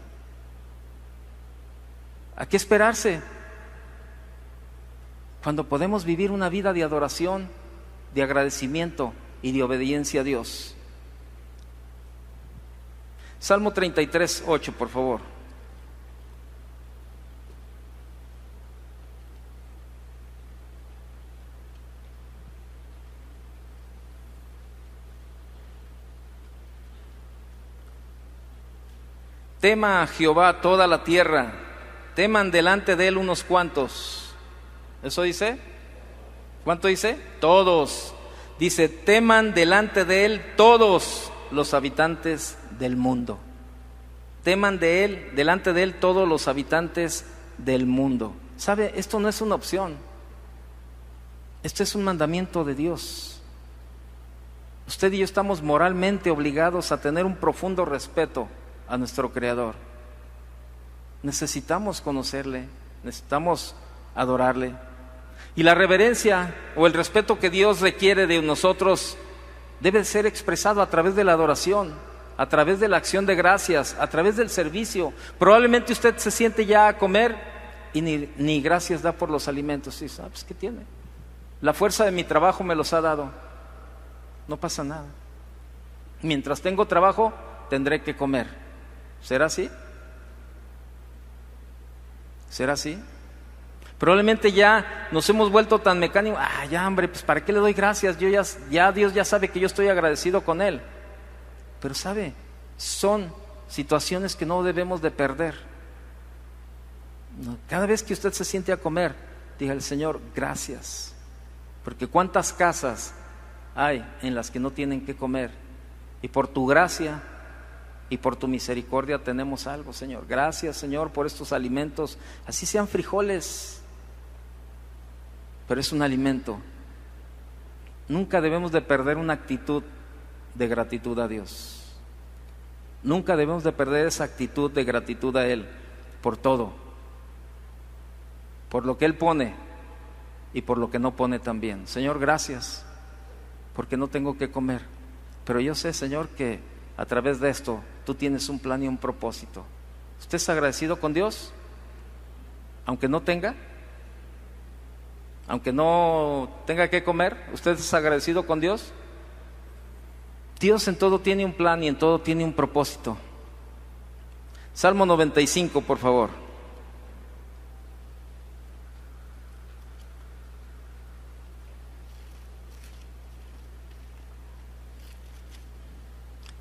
¿A qué esperarse? Cuando podemos vivir una vida de adoración, de agradecimiento y de obediencia a Dios. Salmo 33, 8, por favor. Tema a Jehová toda la tierra, teman delante de Él unos cuantos. ¿Eso dice? ¿Cuánto dice? Todos. Dice, teman delante de Él todos los habitantes del mundo. Teman delante de Él todos los habitantes del mundo. ¿Sabe? Esto no es una opción. Esto es un mandamiento de Dios. Usted y yo estamos moralmente obligados a tener un profundo respeto a nuestro Creador. Necesitamos conocerle, necesitamos adorarle. Y la reverencia o el respeto que Dios requiere de nosotros debe ser expresado a través de la adoración, a través de la acción de gracias, a través del servicio. Probablemente usted se siente ya a comer y ni gracias da por los alimentos. Y dice, pues ¿qué tiene? La fuerza de mi trabajo me los ha dado. No pasa nada. Mientras tengo trabajo, tendré que comer. ¿Será así? ¿Será así? Probablemente ya nos hemos vuelto tan mecánicos. Ya hombre, pues ¿para qué le doy gracias? Ya Dios ya sabe que yo estoy agradecido con Él. Pero ¿sabe? Son situaciones que no debemos de perder. Cada vez que usted se siente a comer, diga al Señor, gracias. Porque cuántas casas hay en las que no tienen que comer. Y por tu gracia y por tu misericordia tenemos algo, Señor. Gracias, Señor, por estos alimentos. Así sean frijoles, pero es un alimento. Nunca debemos de perder una actitud de gratitud a Dios. Nunca debemos de perder esa actitud de gratitud a Él por todo, por lo que Él pone y por lo que no pone también. Señor, gracias, porque no tengo que comer, pero yo sé, Señor, que a través de esto tú tienes un plan y un propósito. ¿Usted es agradecido con Dios? Aunque no tenga que comer, ¿usted es agradecido con Dios? Dios en todo tiene un plan y en todo tiene un propósito. Salmo 95, por favor.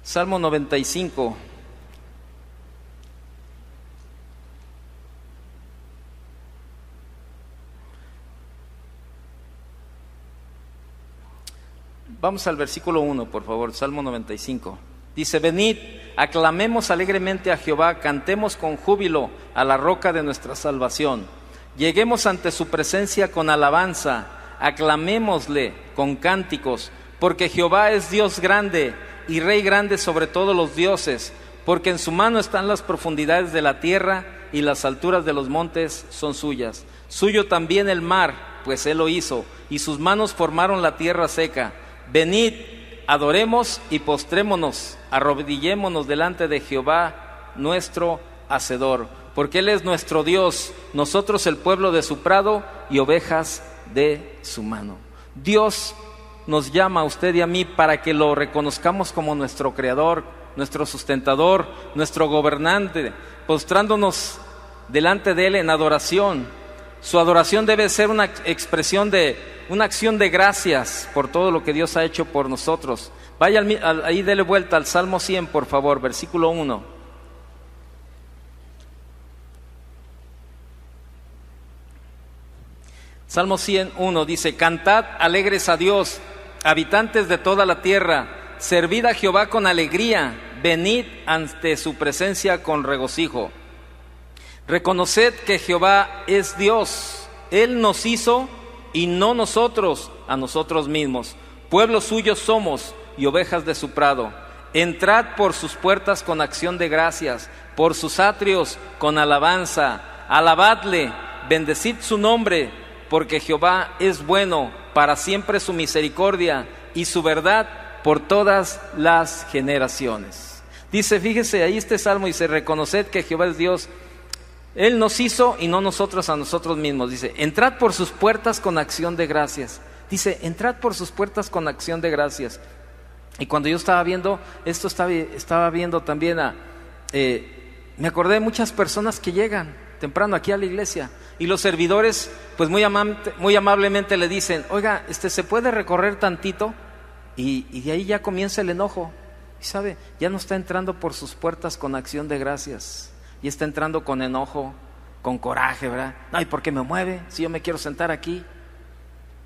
Salmo 95. Vamos al versículo 1, por favor, Salmo 95. Dice, venid, aclamemos alegremente a Jehová, cantemos con júbilo a la roca de nuestra salvación. Lleguemos ante su presencia con alabanza, aclamémosle con cánticos, porque Jehová es Dios grande y Rey grande sobre todos los dioses, porque en su mano están las profundidades de la tierra y las alturas de los montes son suyas. Suyo también el mar, pues él lo hizo, y sus manos formaron la tierra seca. Venid, adoremos y postrémonos, arrodillémonos delante de Jehová, nuestro Hacedor, porque Él es nuestro Dios, nosotros el pueblo de su prado y ovejas de su mano. Dios nos llama a usted y a mí para que lo reconozcamos como nuestro Creador, nuestro sustentador, nuestro gobernante, postrándonos delante de Él en adoración. Su adoración debe ser una expresión una acción de gracias por todo lo que Dios ha hecho por nosotros. Vaya ahí, dele vuelta al Salmo 100, por favor, versículo 1. Salmo 101 dice, cantad alegres a Dios, habitantes de toda la tierra, servid a Jehová con alegría, venid ante su presencia con regocijo. Reconoced que Jehová es Dios, Él nos hizo y no nosotros a nosotros mismos. Pueblo suyo somos y ovejas de su prado. Entrad por sus puertas con acción de gracias, por sus atrios con alabanza. Alabadle, bendecid su nombre, porque Jehová es bueno, para siempre su misericordia y su verdad por todas las generaciones. Dice, fíjese, ahí este salmo dice, reconoced que Jehová es Dios, Él nos hizo y no nosotros a nosotros mismos. Dice, entrad por sus puertas con acción de gracias. Dice, entrad por sus puertas con acción de gracias. Y cuando yo estaba viendo esto, estaba viendo también me acordé de muchas personas que llegan temprano aquí a la iglesia y los servidores pues muy amablemente le dicen, oiga, ¿se puede recorrer tantito? Y de ahí ya comienza el enojo. Y sabe, ya no está entrando por sus puertas con acción de gracias. Y está entrando con enojo, con coraje, ¿verdad? Ay, ¿por qué me mueve? Si yo me quiero sentar aquí,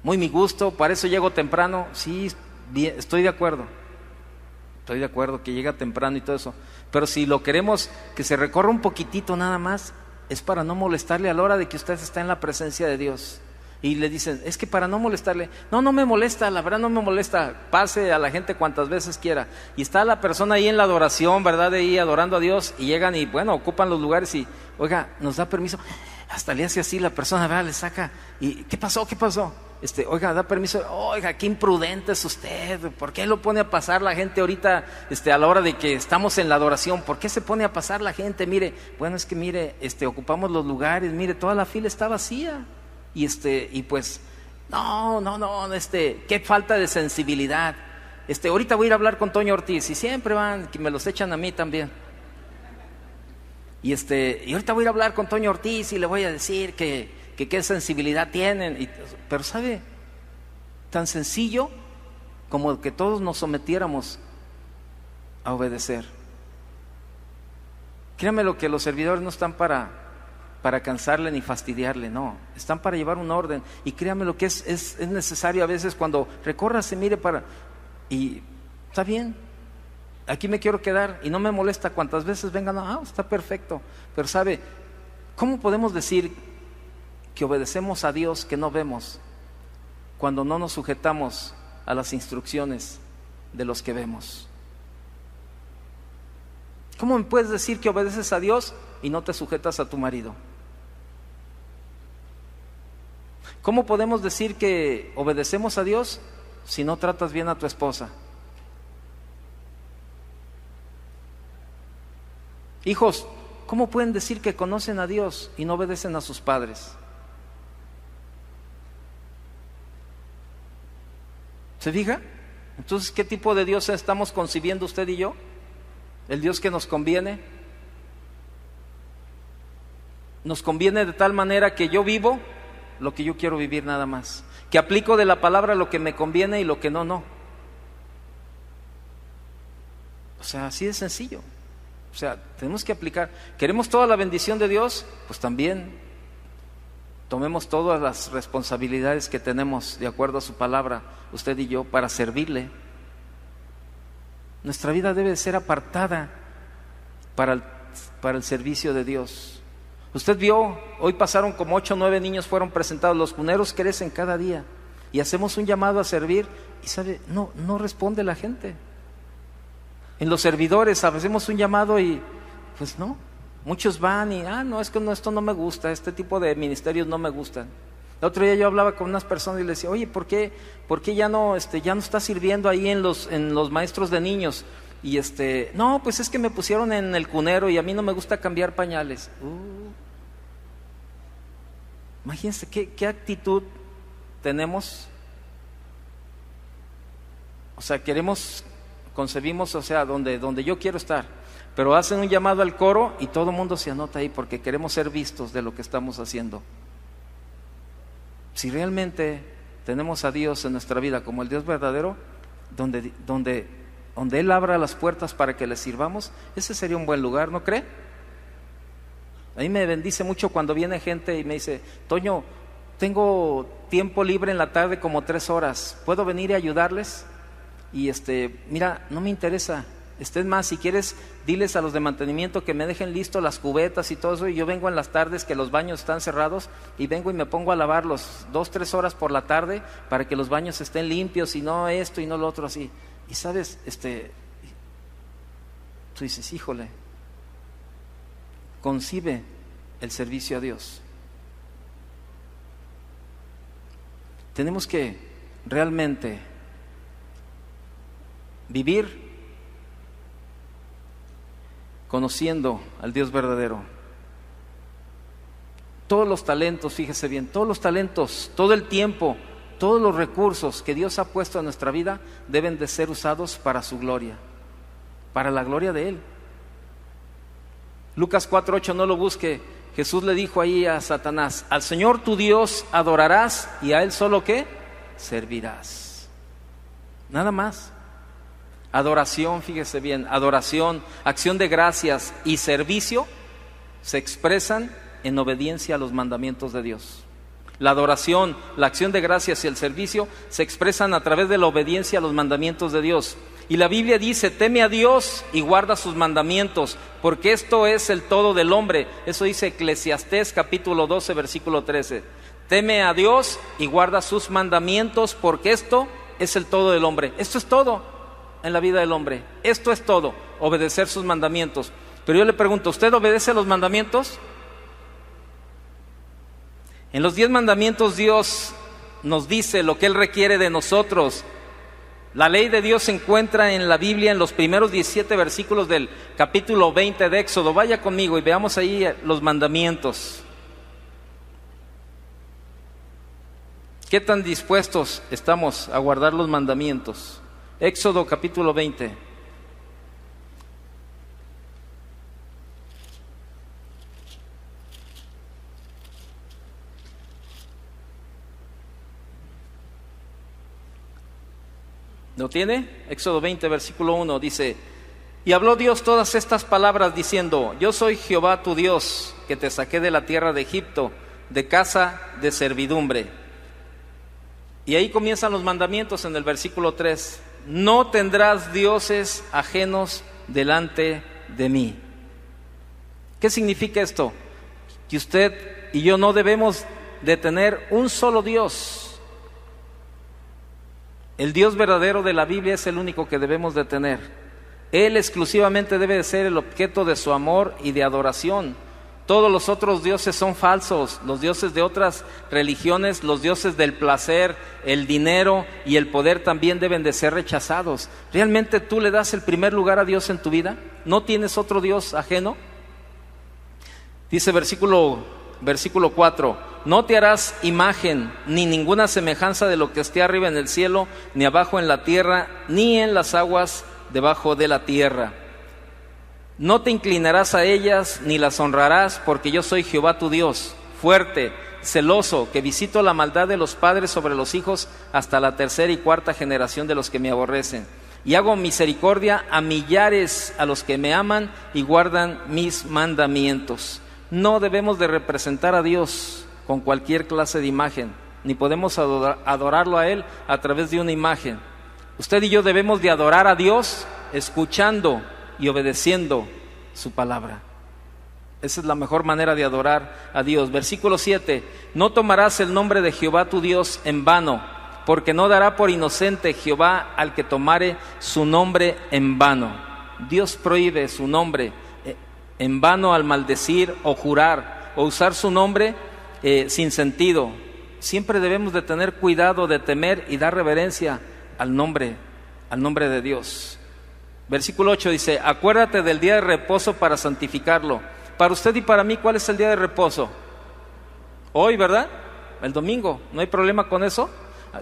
muy mi gusto, para eso llego temprano. Sí, bien, estoy de acuerdo que llega temprano y todo eso. Pero si lo queremos que se recorra un poquitito nada más, es para no molestarle a la hora de que usted está en la presencia de Dios. Y le dicen, es que para no molestarle. No me molesta, la verdad no me molesta. Pase a la gente cuantas veces quiera. Y está la persona ahí en la adoración, ¿verdad? Ahí adorando a Dios. Y llegan y bueno, ocupan los lugares y, oiga, nos da permiso. Hasta le hace así la persona, ¿verdad? Le saca. ¿Y qué pasó? Oiga, da permiso. Oiga, qué imprudente es usted. ¿Por qué lo pone a pasar la gente ahorita a la hora de que estamos en la adoración? ¿Por qué se pone a pasar la gente? Mire, bueno, es que mire, ocupamos los lugares. Mire, toda la fila está vacía. Y pues, qué falta de sensibilidad. Ahorita voy a ir a hablar con Toño Ortiz y siempre van, que me los echan a mí también. Y ahorita voy a ir a hablar con Toño Ortiz y le voy a decir que que qué sensibilidad tienen. Pero ¿sabe? Tan sencillo como que todos nos sometiéramos a obedecer. Créame lo que los servidores no están para cansarle ni fastidiarle, no, están para llevar un orden. Y créame lo que es necesario a veces cuando recórrase, mire y está bien, aquí me quiero quedar y no me molesta cuantas veces vengan, está perfecto. Pero ¿sabe? ¿Cómo podemos decir que obedecemos a Dios que no vemos cuando no nos sujetamos a las instrucciones de los que vemos? ¿Cómo me puedes decir que obedeces a Dios y no te sujetas a tu marido? ¿Cómo podemos decir que obedecemos a Dios si no tratas bien a tu esposa? Hijos, ¿cómo pueden decir que conocen a Dios y no obedecen a sus padres? ¿Se fija? Entonces, ¿qué tipo de Dios estamos concibiendo usted y yo? ¿El Dios que nos conviene? Nos conviene de tal manera que yo vivo lo que yo quiero vivir nada más, que aplico de la palabra lo que me conviene y lo que no. O sea, así de sencillo. O sea, tenemos que aplicar. ¿Queremos toda la bendición de Dios? Pues también tomemos todas las responsabilidades que tenemos de acuerdo a su palabra, usted y yo, para servirle. Nuestra vida debe ser apartada para el servicio de Dios. Usted vio, hoy pasaron como 8 o 9 niños fueron presentados. Los cuneros crecen cada día y hacemos un llamado a servir y sabe, no responde la gente. En los servidores hacemos un llamado y pues no, muchos van y es que esto no me gusta, este tipo de ministerios no me gustan. El otro día yo hablaba con unas personas y les decía, oye, ¿por qué ya no está sirviendo ahí en los maestros de niños? Y no, pues es que me pusieron en el cunero y a mí no me gusta cambiar pañales. Imagínense qué actitud tenemos. O sea, concebimos, o sea, donde yo quiero estar, pero hacen un llamado al coro y todo el mundo se anota ahí porque queremos ser vistos de lo que estamos haciendo. Si realmente tenemos a Dios en nuestra vida como el Dios verdadero, donde Él abra las puertas para que le sirvamos, ese sería un buen lugar, ¿no cree? A mí me bendice mucho cuando viene gente y me dice, Toño, tengo tiempo libre en la tarde como 3 horas, ¿puedo venir y ayudarles? Y mira, no me interesa. Más, si quieres, diles a los de mantenimiento que me dejen listo las cubetas y todo eso, y yo vengo en las tardes que los baños están cerrados y vengo y me pongo a lavarlos 2-3 horas por la tarde para que los baños estén limpios y no esto y no lo otro así. Y sabes, tú dices, híjole, concibe el servicio a Dios. Tenemos que realmente vivir conociendo al Dios verdadero. Todos los talentos, fíjese bien, todos los talentos, todo el tiempo, todos los recursos que Dios ha puesto en nuestra vida deben de ser usados para su gloria, para la gloria de Él. Lucas 4:8, no lo busque. Jesús le dijo ahí a Satanás, al Señor tu Dios adorarás y a Él solo ¿qué? Servirás. Nada más. Adoración, fíjese bien, adoración, acción de gracias y servicio se expresan en obediencia a los mandamientos de Dios. La adoración, la acción de gracias y el servicio se expresan a través de la obediencia a los mandamientos de Dios. Y la Biblia dice, teme a Dios y guarda sus mandamientos, porque esto es el todo del hombre. Eso dice Eclesiastés capítulo 12, versículo 13. Teme a Dios y guarda sus mandamientos, porque esto es el todo del hombre. Esto es todo en la vida del hombre. Esto es todo, obedecer sus mandamientos. Pero yo le pregunto, ¿usted obedece a los mandamientos? En los 10 mandamientos Dios nos dice lo que Él requiere de nosotros. La ley de Dios se encuentra en la Biblia en los primeros 17 versículos del capítulo 20 de Éxodo. Vaya conmigo y veamos ahí los mandamientos. ¿Qué tan dispuestos estamos a guardar los mandamientos? Éxodo capítulo 20. ¿Lo tiene? Éxodo 20, versículo 1 dice: y habló Dios todas estas palabras diciendo: yo soy Jehová tu Dios, que te saqué de la tierra de Egipto, de casa de servidumbre. Y ahí comienzan los mandamientos en el versículo 3. No tendrás dioses ajenos delante de mí. ¿Qué significa esto? Que usted y yo no debemos de tener un solo Dios. El Dios verdadero de la Biblia es el único que debemos de tener. Él exclusivamente debe de ser el objeto de su amor y de adoración. Todos los otros dioses son falsos. Los dioses de otras religiones, los dioses del placer, el dinero y el poder también deben de ser rechazados. ¿Realmente tú le das el primer lugar a Dios en tu vida? ¿No tienes otro Dios ajeno? Dice versículo 4: no te harás imagen ni ninguna semejanza de lo que esté arriba en el cielo, ni abajo en la tierra, ni en las aguas debajo de la tierra. No te inclinarás a ellas ni las honrarás, porque yo soy Jehová tu Dios, fuerte, celoso, que visito la maldad de los padres sobre los hijos hasta la tercera y cuarta generación de los que me aborrecen. Y hago misericordia a millares a los que me aman y guardan mis mandamientos. No debemos de representar a Dios con cualquier clase de imagen, ni podemos adorarlo a Él a través de una imagen. Usted y yo debemos de adorar a Dios escuchando y obedeciendo su palabra. Esa es la mejor manera de adorar a Dios. Versículo 7: no tomarás el nombre de Jehová tu Dios en vano, porque no dará por inocente Jehová al que tomare su nombre en vano. Dios prohíbe su nombre en vano al maldecir o jurar o usar su nombre sin sentido. Siempre debemos de tener cuidado de temer y dar reverencia al nombre de Dios. Versículo 8 dice: acuérdate del día de reposo para santificarlo. Para usted y para mí, ¿cuál es el día de reposo? Hoy, ¿verdad? El domingo. ¿No hay problema con eso?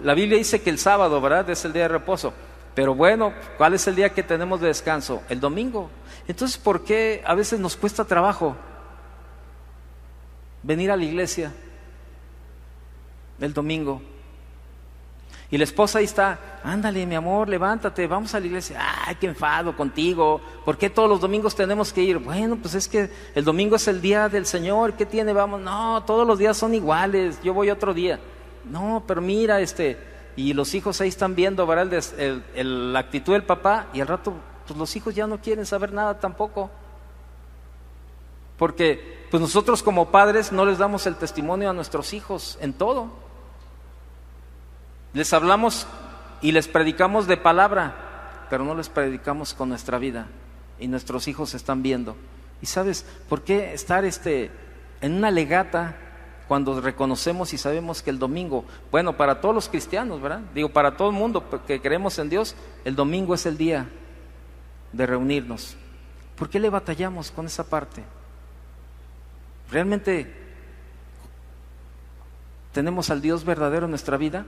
La Biblia dice que el sábado, ¿verdad?, es el día de reposo. Pero bueno, ¿cuál es el día que tenemos de descanso? El domingo. Entonces, ¿por qué a veces nos cuesta trabajo venir a la iglesia el domingo? Y la esposa ahí está: ándale, mi amor, levántate, vamos a la iglesia. Ay, qué enfado contigo, ¿por qué todos los domingos tenemos que ir? Bueno, pues es que el domingo es el día del Señor, ¿qué tiene? Vamos. No, todos los días son iguales, yo voy otro día. No, pero mira, y los hijos ahí están viendo, ¿verdad?, la actitud del papá, y al rato pues los hijos ya no quieren saber nada tampoco. Porque pues nosotros como padres no les damos el testimonio a nuestros hijos en todo. Les hablamos y les predicamos de palabra, pero no les predicamos con nuestra vida, y nuestros hijos están viendo. ¿Y sabes por qué estar en una legata cuando reconocemos y sabemos que el domingo, bueno, para todos los cristianos, ¿verdad?, digo, para todo el mundo que creemos en Dios, el domingo es el día de reunirnos? ¿Por qué le batallamos con esa parte? ¿Realmente tenemos al Dios verdadero en nuestra vida?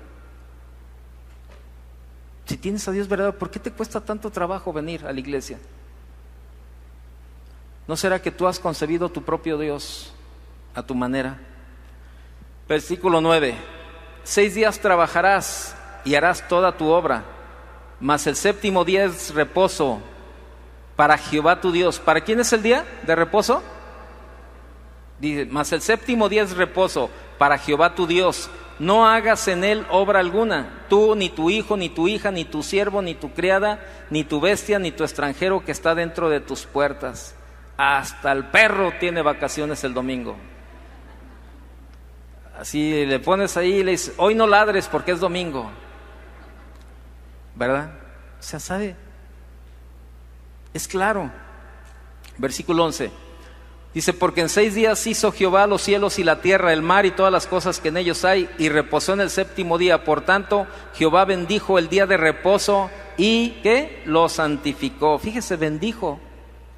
Si tienes a Dios verdadero, ¿por qué te cuesta tanto trabajo venir a la iglesia? ¿No será que tú has concebido tu propio Dios a tu manera? Versículo 9: 6 días trabajarás y harás toda tu obra, mas el séptimo día es reposo para Jehová tu Dios. ¿Para quién es el día de reposo? Dice: mas el séptimo día es reposo para Jehová tu Dios. No hagas en él obra alguna, tú, ni tu hijo, ni tu hija, ni tu siervo, ni tu criada, ni tu bestia, ni tu extranjero que está dentro de tus puertas. Hasta el perro tiene vacaciones el domingo. Así le pones ahí y le dices: hoy no ladres porque es domingo, ¿verdad? O sea, ¿sabe? Es claro. Versículo 11 dice: porque en 6 días hizo Jehová los cielos y la tierra, el mar y todas las cosas que en ellos hay, y reposó en el séptimo día. Por tanto, Jehová bendijo el día de reposo y ¿qué? Lo santificó. Fíjese, bendijo.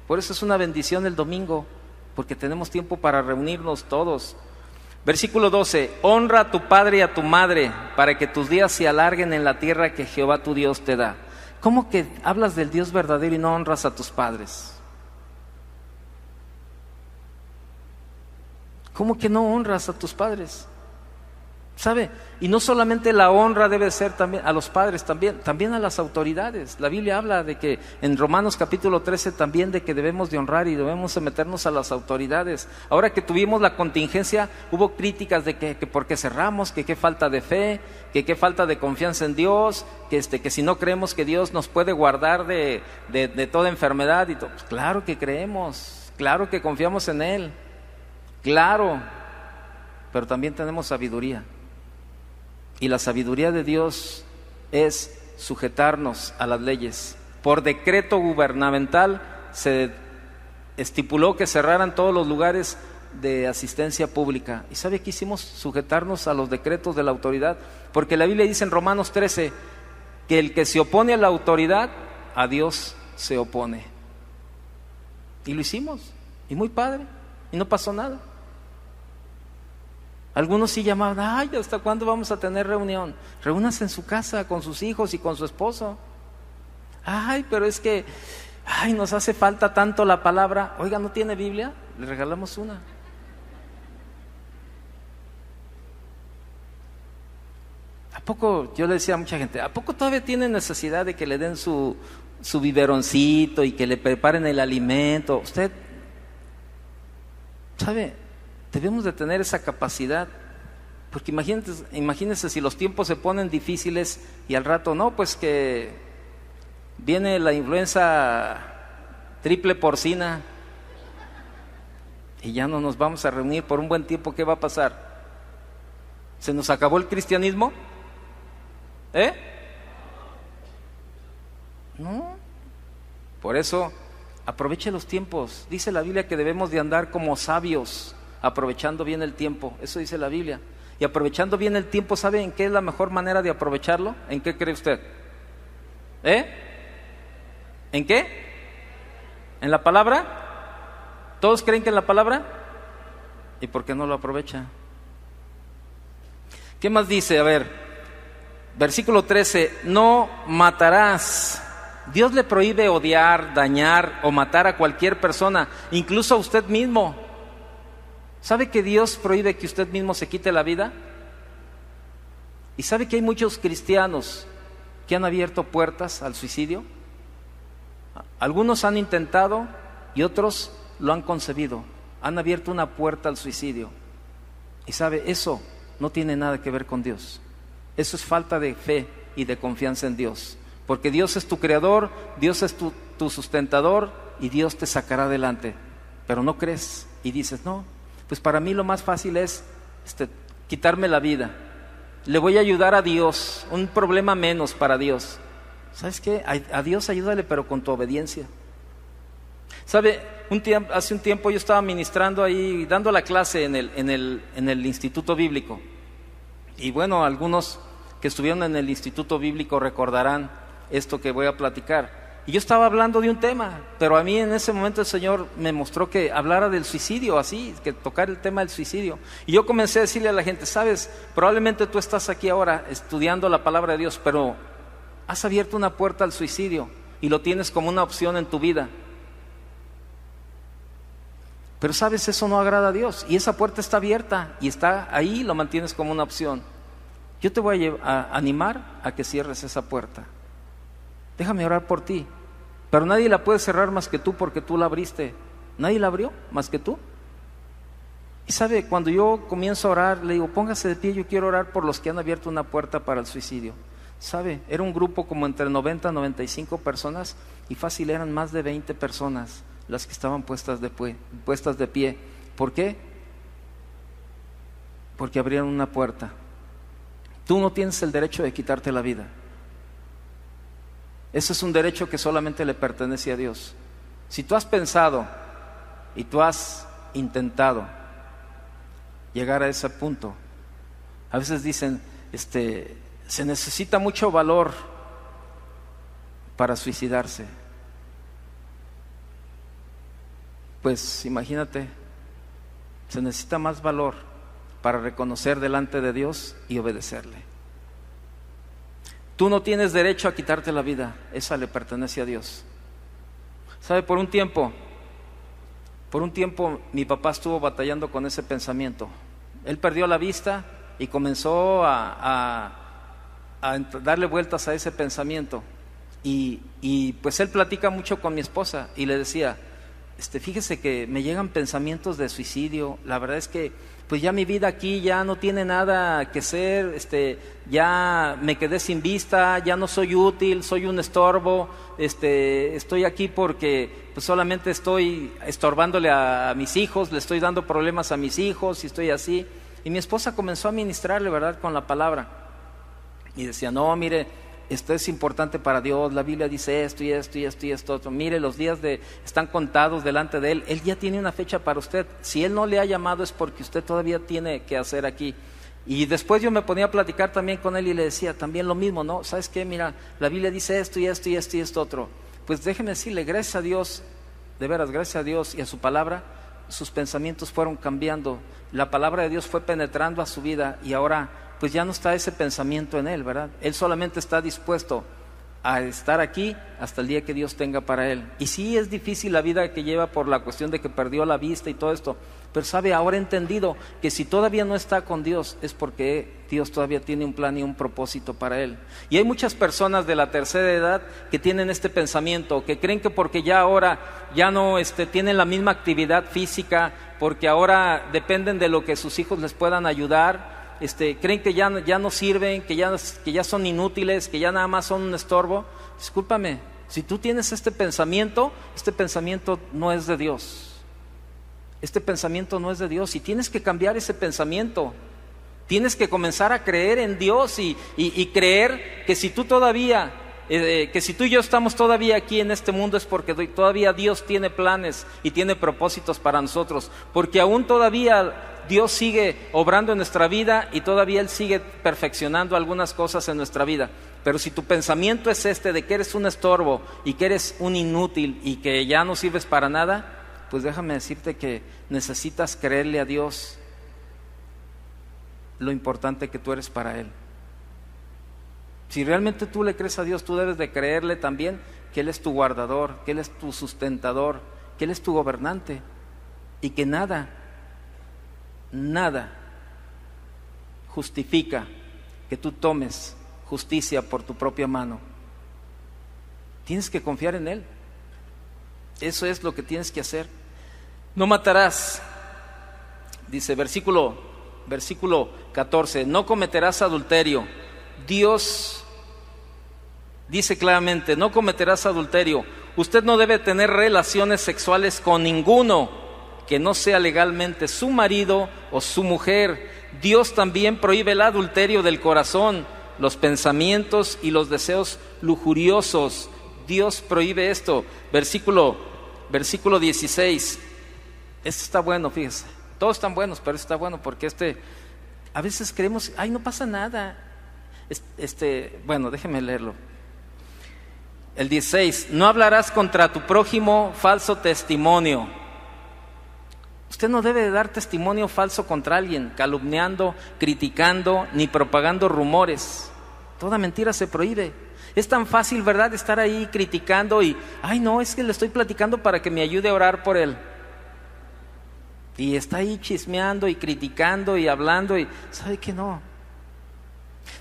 Por eso es una bendición el domingo, porque tenemos tiempo para reunirnos todos. Versículo 12: honra a tu padre y a tu madre, para que tus días se alarguen en la tierra que Jehová tu Dios te da. ¿Cómo que hablas del Dios verdadero y no honras a tus padres? ¿Cómo que no honras a tus padres? ¿Sabe? Y no solamente la honra debe ser también a los padres, también a las autoridades. La Biblia habla de que en Romanos capítulo 13 también de que debemos de honrar y debemos someternos a las autoridades. Ahora que tuvimos la contingencia, hubo críticas de que por qué cerramos, que qué falta de fe, que qué falta de confianza en Dios, que si no creemos que Dios nos puede guardar de toda enfermedad y todo. Pues claro que creemos, claro que confiamos en Él, claro, pero también tenemos sabiduría. Y la sabiduría de Dios es sujetarnos a las leyes. Por decreto gubernamental se estipuló que cerraran todos los lugares de asistencia pública. ¿Y sabe qué hicimos? Sujetarnos a los decretos de la autoridad. Porque la Biblia dice en Romanos 13 que el que se opone a la autoridad, a Dios se opone. Y lo hicimos. Y muy padre. Y no pasó nada. Algunos sí llamaban, ay, ¿hasta cuándo vamos a tener reunión? Reúnanse en su casa con sus hijos y con su esposo. Ay, pero es que, nos hace falta tanto la palabra. Oiga, ¿no tiene Biblia? Le regalamos una. ¿A poco? Yo le decía a mucha gente, ¿a poco todavía tiene necesidad de que le den su biberoncito y que le preparen el alimento? Usted, ¿sabe? Debemos de tener esa capacidad, porque imagínense si los tiempos se ponen difíciles y al rato, no, pues que viene la influenza triple porcina y ya no nos vamos a reunir por un buen tiempo. ¿Qué va a pasar? ¿Se nos acabó el cristianismo? No. Por eso, aproveche los tiempos. Dice la Biblia que debemos de andar como sabios, aprovechando bien el tiempo. Eso dice la Biblia. Y aprovechando bien el tiempo, ¿sabe en qué es la mejor manera de aprovecharlo? ¿En qué cree usted? ¿En qué? ¿En la palabra? ¿Todos creen que en la palabra? ¿Y por qué no lo aprovecha? ¿Qué más dice? A ver, versículo 13, no matarás. Dios le prohíbe odiar, dañar o matar a cualquier persona, incluso a usted mismo. ¿Sabe que Dios prohíbe que usted mismo se quite la vida? ¿Y sabe que hay muchos cristianos que han abierto puertas al suicidio? Algunos han intentado y otros lo han concebido. Han abierto una puerta al suicidio. Y sabe, eso no tiene nada que ver con Dios. Eso es falta de fe y de confianza en Dios. Porque Dios es tu creador, Dios es tu sustentador y Dios te sacará adelante. Pero no crees y dices, no, pues para mí lo más fácil es quitarme la vida. Le voy a ayudar a Dios, un problema menos para Dios. ¿Sabes qué? A Dios ayúdale, pero con tu obediencia. ¿Sabe? Hace un tiempo yo estaba ministrando ahí, dando la clase en el Instituto Bíblico. Y bueno, algunos que estuvieron en el Instituto Bíblico recordarán esto que voy a platicar. Y yo estaba hablando de un tema, pero a mí en ese momento el Señor me mostró que hablara del suicidio, así, que tocar el tema del suicidio. Y yo comencé a decirle a la gente, sabes, probablemente tú estás aquí ahora estudiando la palabra de Dios, pero has abierto una puerta al suicidio y lo tienes como una opción en tu vida. Pero sabes, eso no agrada a Dios y esa puerta está abierta y está ahí, lo mantienes como una opción. Yo te voy a animar a que cierres esa puerta. Déjame orar por ti. Pero nadie la puede cerrar más que tú, porque tú la abriste. Nadie la abrió más que tú. Y sabe, cuando yo comienzo a orar, le digo, póngase de pie, yo quiero orar por los que han abierto una puerta para el suicidio. Sabe, era un grupo como entre 90 y 95 personas y fácil eran más de 20 personas las que estaban puestas de pie. ¿Por qué? Porque abrieron una puerta. Tú no tienes el derecho de quitarte la vida. Ese es un derecho que solamente le pertenece a Dios. Si tú has pensado y tú has intentado llegar a ese punto, a veces dicen, se necesita mucho valor para suicidarse. Pues imagínate, se necesita más valor para reconocer delante de Dios y obedecerle. Tú no tienes derecho a quitarte la vida, esa le pertenece a Dios. ¿Sabe? Por un tiempo mi papá estuvo batallando con ese pensamiento. Él perdió la vista y comenzó a darle vueltas a ese pensamiento. Y pues él platica mucho con mi esposa y le decía, fíjese que me llegan pensamientos de suicidio, la verdad es que pues ya mi vida aquí ya no tiene nada que ser, ya me quedé sin vista, ya no soy útil, soy un estorbo, estoy aquí porque pues solamente estoy estorbándole a mis hijos, le estoy dando problemas a mis hijos y estoy así. Y mi esposa comenzó a ministrarle, ¿verdad?, con la palabra. Y decía, no, mire, esto es importante para Dios, la Biblia dice esto y esto y esto y esto otro. Mire, los días están contados delante de Él, Él ya tiene una fecha para usted. Si Él no le ha llamado es porque usted todavía tiene que hacer aquí. Y después yo me ponía a platicar también con él y le decía también lo mismo, ¿no? ¿Sabes qué? Mira, la Biblia dice esto y esto y esto y esto otro. Pues déjeme decirle, gracias a Dios, de veras, gracias a Dios y a su palabra, sus pensamientos fueron cambiando. La palabra de Dios fue penetrando a su vida y ahora pues ya no está ese pensamiento en él, ¿verdad? Él solamente está dispuesto a estar aquí hasta el día que Dios tenga para él. Y sí es difícil la vida que lleva por la cuestión de que perdió la vista y todo esto, pero sabe, ahora he entendido que si todavía no está con Dios es porque Dios todavía tiene un plan y un propósito para él. Y hay muchas personas de la tercera edad que tienen este pensamiento, que creen que porque ya ahora ya no tienen la misma actividad física, porque ahora dependen de lo que sus hijos les puedan ayudar, creen que ya no sirven, que ya son inútiles, que ya nada más son un estorbo. Discúlpame, si tú tienes este pensamiento no es de Dios. Este pensamiento no es de Dios y tienes que cambiar ese pensamiento. Tienes que comenzar a creer en Dios y creer que si tú todavía, que si tú y yo estamos todavía aquí en este mundo es porque todavía Dios tiene planes y tiene propósitos para nosotros, porque aún todavía Dios sigue obrando en nuestra vida y todavía Él sigue perfeccionando algunas cosas en nuestra vida. Pero si tu pensamiento es de que eres un estorbo y que eres un inútil y que ya no sirves para nada, pues déjame decirte que necesitas creerle a Dios lo importante que tú eres para Él. Si realmente tú le crees a Dios, tú debes de creerle también que Él es tu guardador, que Él es tu sustentador, que Él es tu gobernante y que nada justifica que tú tomes justicia por tu propia mano. Tienes que confiar en Él. Eso es lo que tienes que hacer. No matarás, dice versículo 14, no cometerás adulterio. Dios dice claramente, no cometerás adulterio. Usted no debe tener relaciones sexuales con ninguno que no sea legalmente su marido o su mujer. Dios también prohíbe el adulterio del corazón, los pensamientos y los deseos lujuriosos. Dios prohíbe esto. Versículo 16. Este está bueno, fíjese. Todos están buenos, pero este está bueno porque a veces creemos, ay, no pasa nada. Bueno, déjeme leerlo. El 16, no hablarás contra tu prójimo falso testimonio. Usted no debe de dar testimonio falso contra alguien, calumniando, criticando, ni propagando rumores. Toda mentira se prohíbe. Es tan fácil, ¿verdad?, estar ahí criticando y, ay, no, es que le estoy platicando para que me ayude a orar por él. Y está ahí chismeando y criticando y hablando y, ¿sabe qué? No.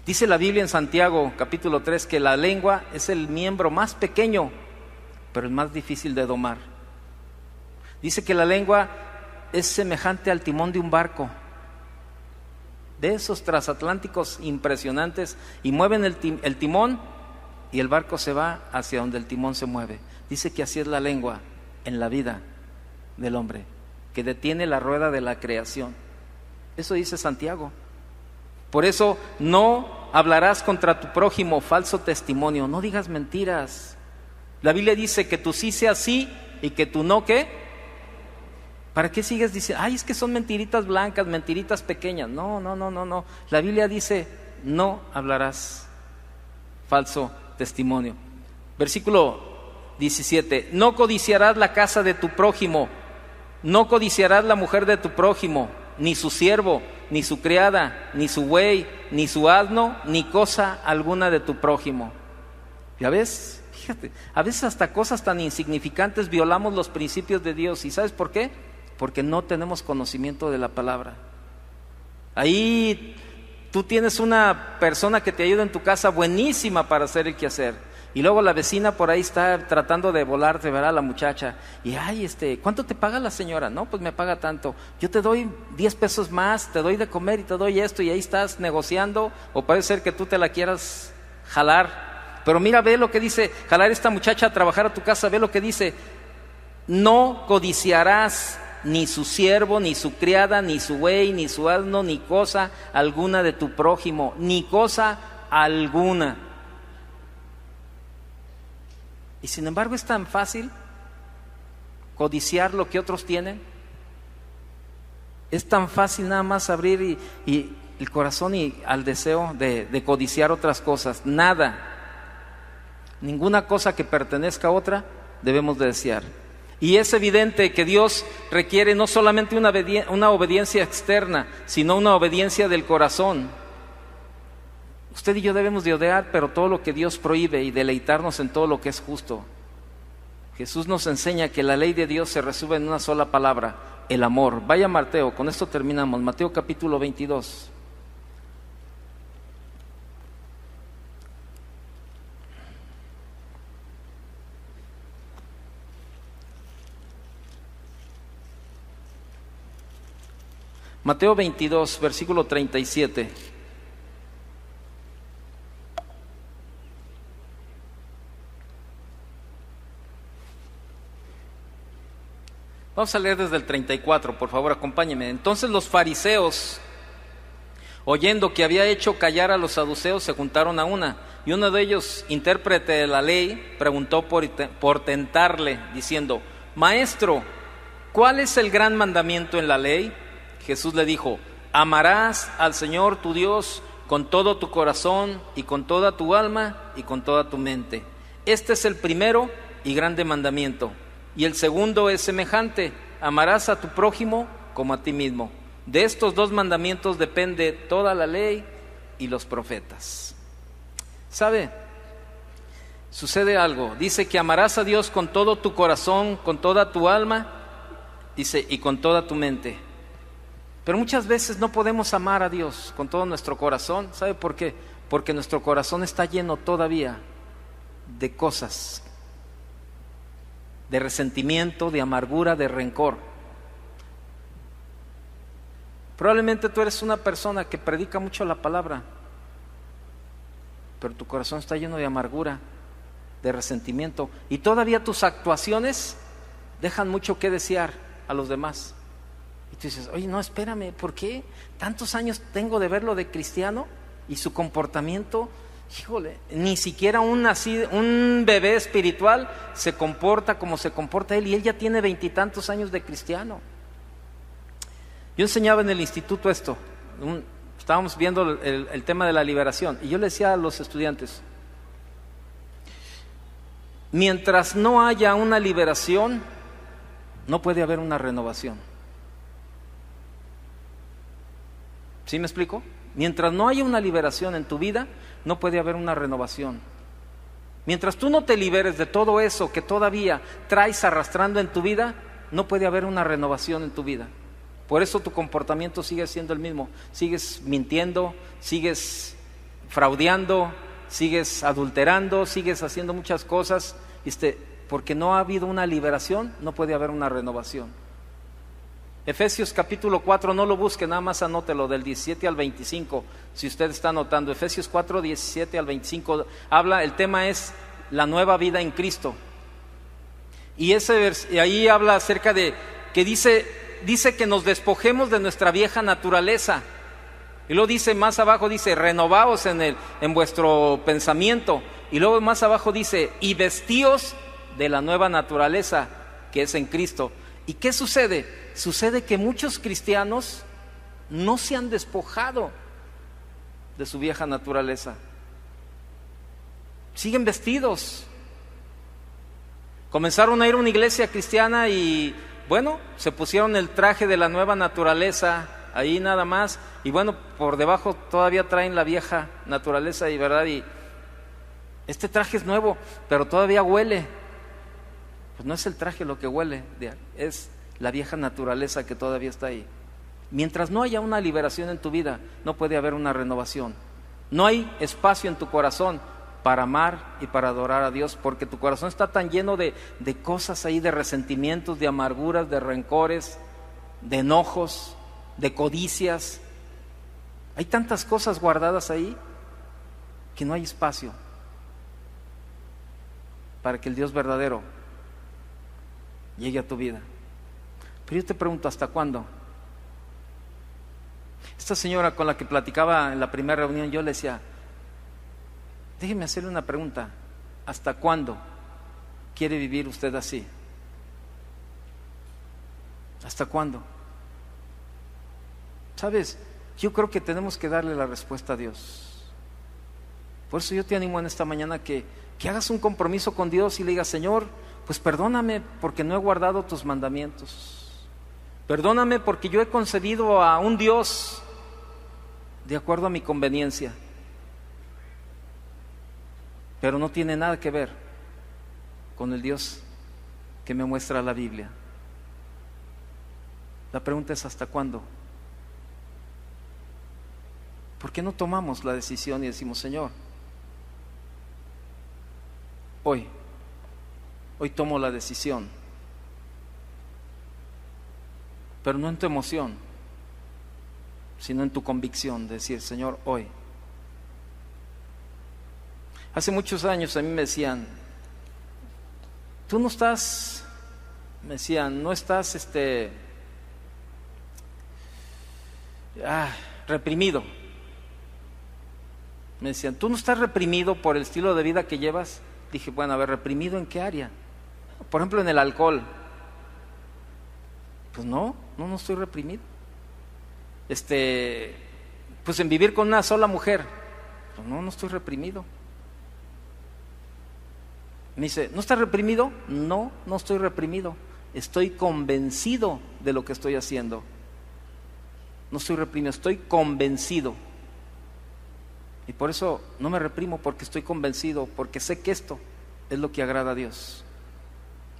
Dice la Biblia en Santiago, capítulo 3, que la lengua es el miembro más pequeño, pero el más difícil de domar. Dice que la lengua es semejante al timón de un barco, de esos transatlánticos impresionantes, y mueven el timón y el barco se va hacia donde el timón se mueve. Dice que así es la lengua en la vida del hombre, que detiene la rueda de la creación. Eso dice Santiago. Por eso no hablarás contra tu prójimo falso testimonio, no digas mentiras. La Biblia dice que tú sí sea sí y que tú no, ¿qué? ¿Para qué sigues diciendo, ay, es que son mentiritas blancas, mentiritas pequeñas? No. La Biblia dice, no hablarás falso testimonio. Versículo 17, no codiciarás la casa de tu prójimo, no codiciarás la mujer de tu prójimo, ni su siervo, ni su criada, ni su buey, ni su asno, ni cosa alguna de tu prójimo. ¿Ya ves? Fíjate, a veces hasta cosas tan insignificantes violamos los principios de Dios. ¿Y sabes por qué? Porque no tenemos conocimiento de la palabra. Ahí Tú tienes una persona que te ayuda en tu casa buenísima para hacer el quehacer. Y luego la vecina por ahí está tratando de volarte, ¿verdad? La muchacha. Y, ¿cuánto te paga la señora? No, pues me paga tanto. Yo te doy 10 pesos más, te doy de comer y te doy esto. Y ahí estás negociando. O puede ser que tú te la quieras jalar. Pero mira, ve lo que dice, jalar esta muchacha a trabajar a tu casa. Ve lo que dice: no codiciarás ni su siervo, ni su criada, ni su buey, ni su asno, ni cosa alguna de tu prójimo, ni cosa alguna. Y sin embargo es tan fácil codiciar lo que otros tienen. Es tan fácil nada más abrir y el corazón al deseo de codiciar otras cosas. Nada, ninguna cosa que pertenezca a otra debemos de desear. Y es evidente que Dios requiere no solamente una obediencia externa, sino una obediencia del corazón. Usted y yo debemos de odiar, pero todo lo que Dios prohíbe, y deleitarnos en todo lo que es justo. Jesús nos enseña que la ley de Dios se resume en una sola palabra: el amor. Vaya a Mateo, con esto terminamos. Mateo capítulo 22. Mateo 22, versículo 37. Vamos a leer desde el 34, por favor, acompáñenme. Entonces los fariseos, oyendo que había hecho callar a los saduceos, se juntaron a una. Y uno de ellos, intérprete de la ley, preguntó por tentarle, diciendo: Maestro, ¿cuál es el gran mandamiento en la ley? Jesús le dijo: amarás al Señor tu Dios con todo tu corazón y con toda tu alma y con toda tu mente. Este es el primero y grande mandamiento. Y el segundo es semejante: amarás a tu prójimo como a ti mismo. De estos dos mandamientos depende toda la ley y los profetas. ¿Sabe? Sucede algo. Dice que amarás a Dios con todo tu corazón, con toda tu alma, dice, y con toda tu mente. Pero muchas veces no podemos amar a Dios con todo nuestro corazón. ¿Sabe por qué? Porque nuestro corazón está lleno todavía de cosas, de resentimiento, de amargura, de rencor. Probablemente tú eres una persona que predica mucho la palabra, pero tu corazón está lleno de amargura, de resentimiento, y todavía tus actuaciones dejan mucho que desear a los demás. Y tú dices: oye, no, espérame, ¿por qué? Tantos años tengo de verlo de cristiano y su comportamiento, híjole, ni siquiera un bebé espiritual se comporta como se comporta él, y él ya tiene 20 y tantos años de cristiano. Yo enseñaba en el instituto esto, estábamos viendo el tema de la liberación, y yo le decía a los estudiantes: mientras no haya una liberación, no puede haber una renovación. ¿Sí me explico? Mientras no haya una liberación en tu vida, no puede haber una renovación. Mientras tú no te liberes de todo eso que todavía traes arrastrando en tu vida, no puede haber una renovación en tu vida. Por eso tu comportamiento sigue siendo el mismo. Sigues mintiendo, sigues fraudeando, sigues adulterando, sigues haciendo muchas cosas, porque no ha habido una liberación, no puede haber una renovación. Efesios capítulo 4, no lo busque, nada más anótelo, del 17 al 25, si usted está anotando. Efesios 4, 17 al 25, el tema es la nueva vida en Cristo. Y ahí habla acerca de que dice que nos despojemos de nuestra vieja naturaleza. Y luego dice, más abajo dice, renovaos en vuestro pensamiento. Y luego más abajo dice, y vestíos de la nueva naturaleza que es en Cristo. ¿Y qué sucede? Sucede que muchos cristianos no se han despojado de su vieja naturaleza. Siguen vestidos. Comenzaron a ir a una iglesia cristiana y, bueno, se pusieron el traje de la nueva naturaleza ahí nada más, y bueno, por debajo todavía traen la vieja naturaleza, y verdad, y este traje es nuevo, pero todavía huele. Pues no es el traje lo que huele, es la vieja naturaleza que todavía está ahí. Mientras no haya una liberación en tu vida, no puede haber una renovación. No hay espacio en tu corazón para amar y para adorar a Dios, porque tu corazón está tan lleno de cosas ahí, de resentimientos, de amarguras, de rencores, de enojos, de codicias. Hay tantas cosas guardadas ahí que no hay espacio para que el Dios verdadero llegue a tu vida. Pero yo te pregunto, ¿hasta cuándo? Esta señora con la que platicaba en la primera reunión, yo le decía, déjeme hacerle una pregunta, ¿hasta cuándo quiere vivir usted así? ¿Hasta cuándo? ¿Sabes? Yo creo que tenemos que darle la respuesta a Dios. Por eso yo te animo en esta mañana que hagas un compromiso con Dios y le digas, Señor, pues perdóname porque no he guardado tus mandamientos. Perdóname porque yo he concebido a un Dios de acuerdo a mi conveniencia, pero no tiene nada que ver con el Dios que me muestra la Biblia. La pregunta es, ¿hasta cuándo? ¿Por qué no tomamos la decisión y decimos, Señor, hoy tomo la decisión, pero no en tu emoción, sino en tu convicción, de decir, Señor, hoy. Hace muchos años a mí me decían, tú no estás, me decían, no estás reprimido. Me decían, ¿tú no estás reprimido por el estilo de vida que llevas? Dije, bueno, a ver, ¿reprimido en qué área? Por ejemplo, en el alcohol. Pues no estoy reprimido. Pues en vivir con una sola mujer. Pues no estoy reprimido. Me dice, ¿no estás reprimido? No estoy reprimido. Estoy convencido de lo que estoy haciendo. No estoy reprimido, estoy convencido. Y por eso no me reprimo, porque estoy convencido, porque sé que esto es lo que agrada a Dios.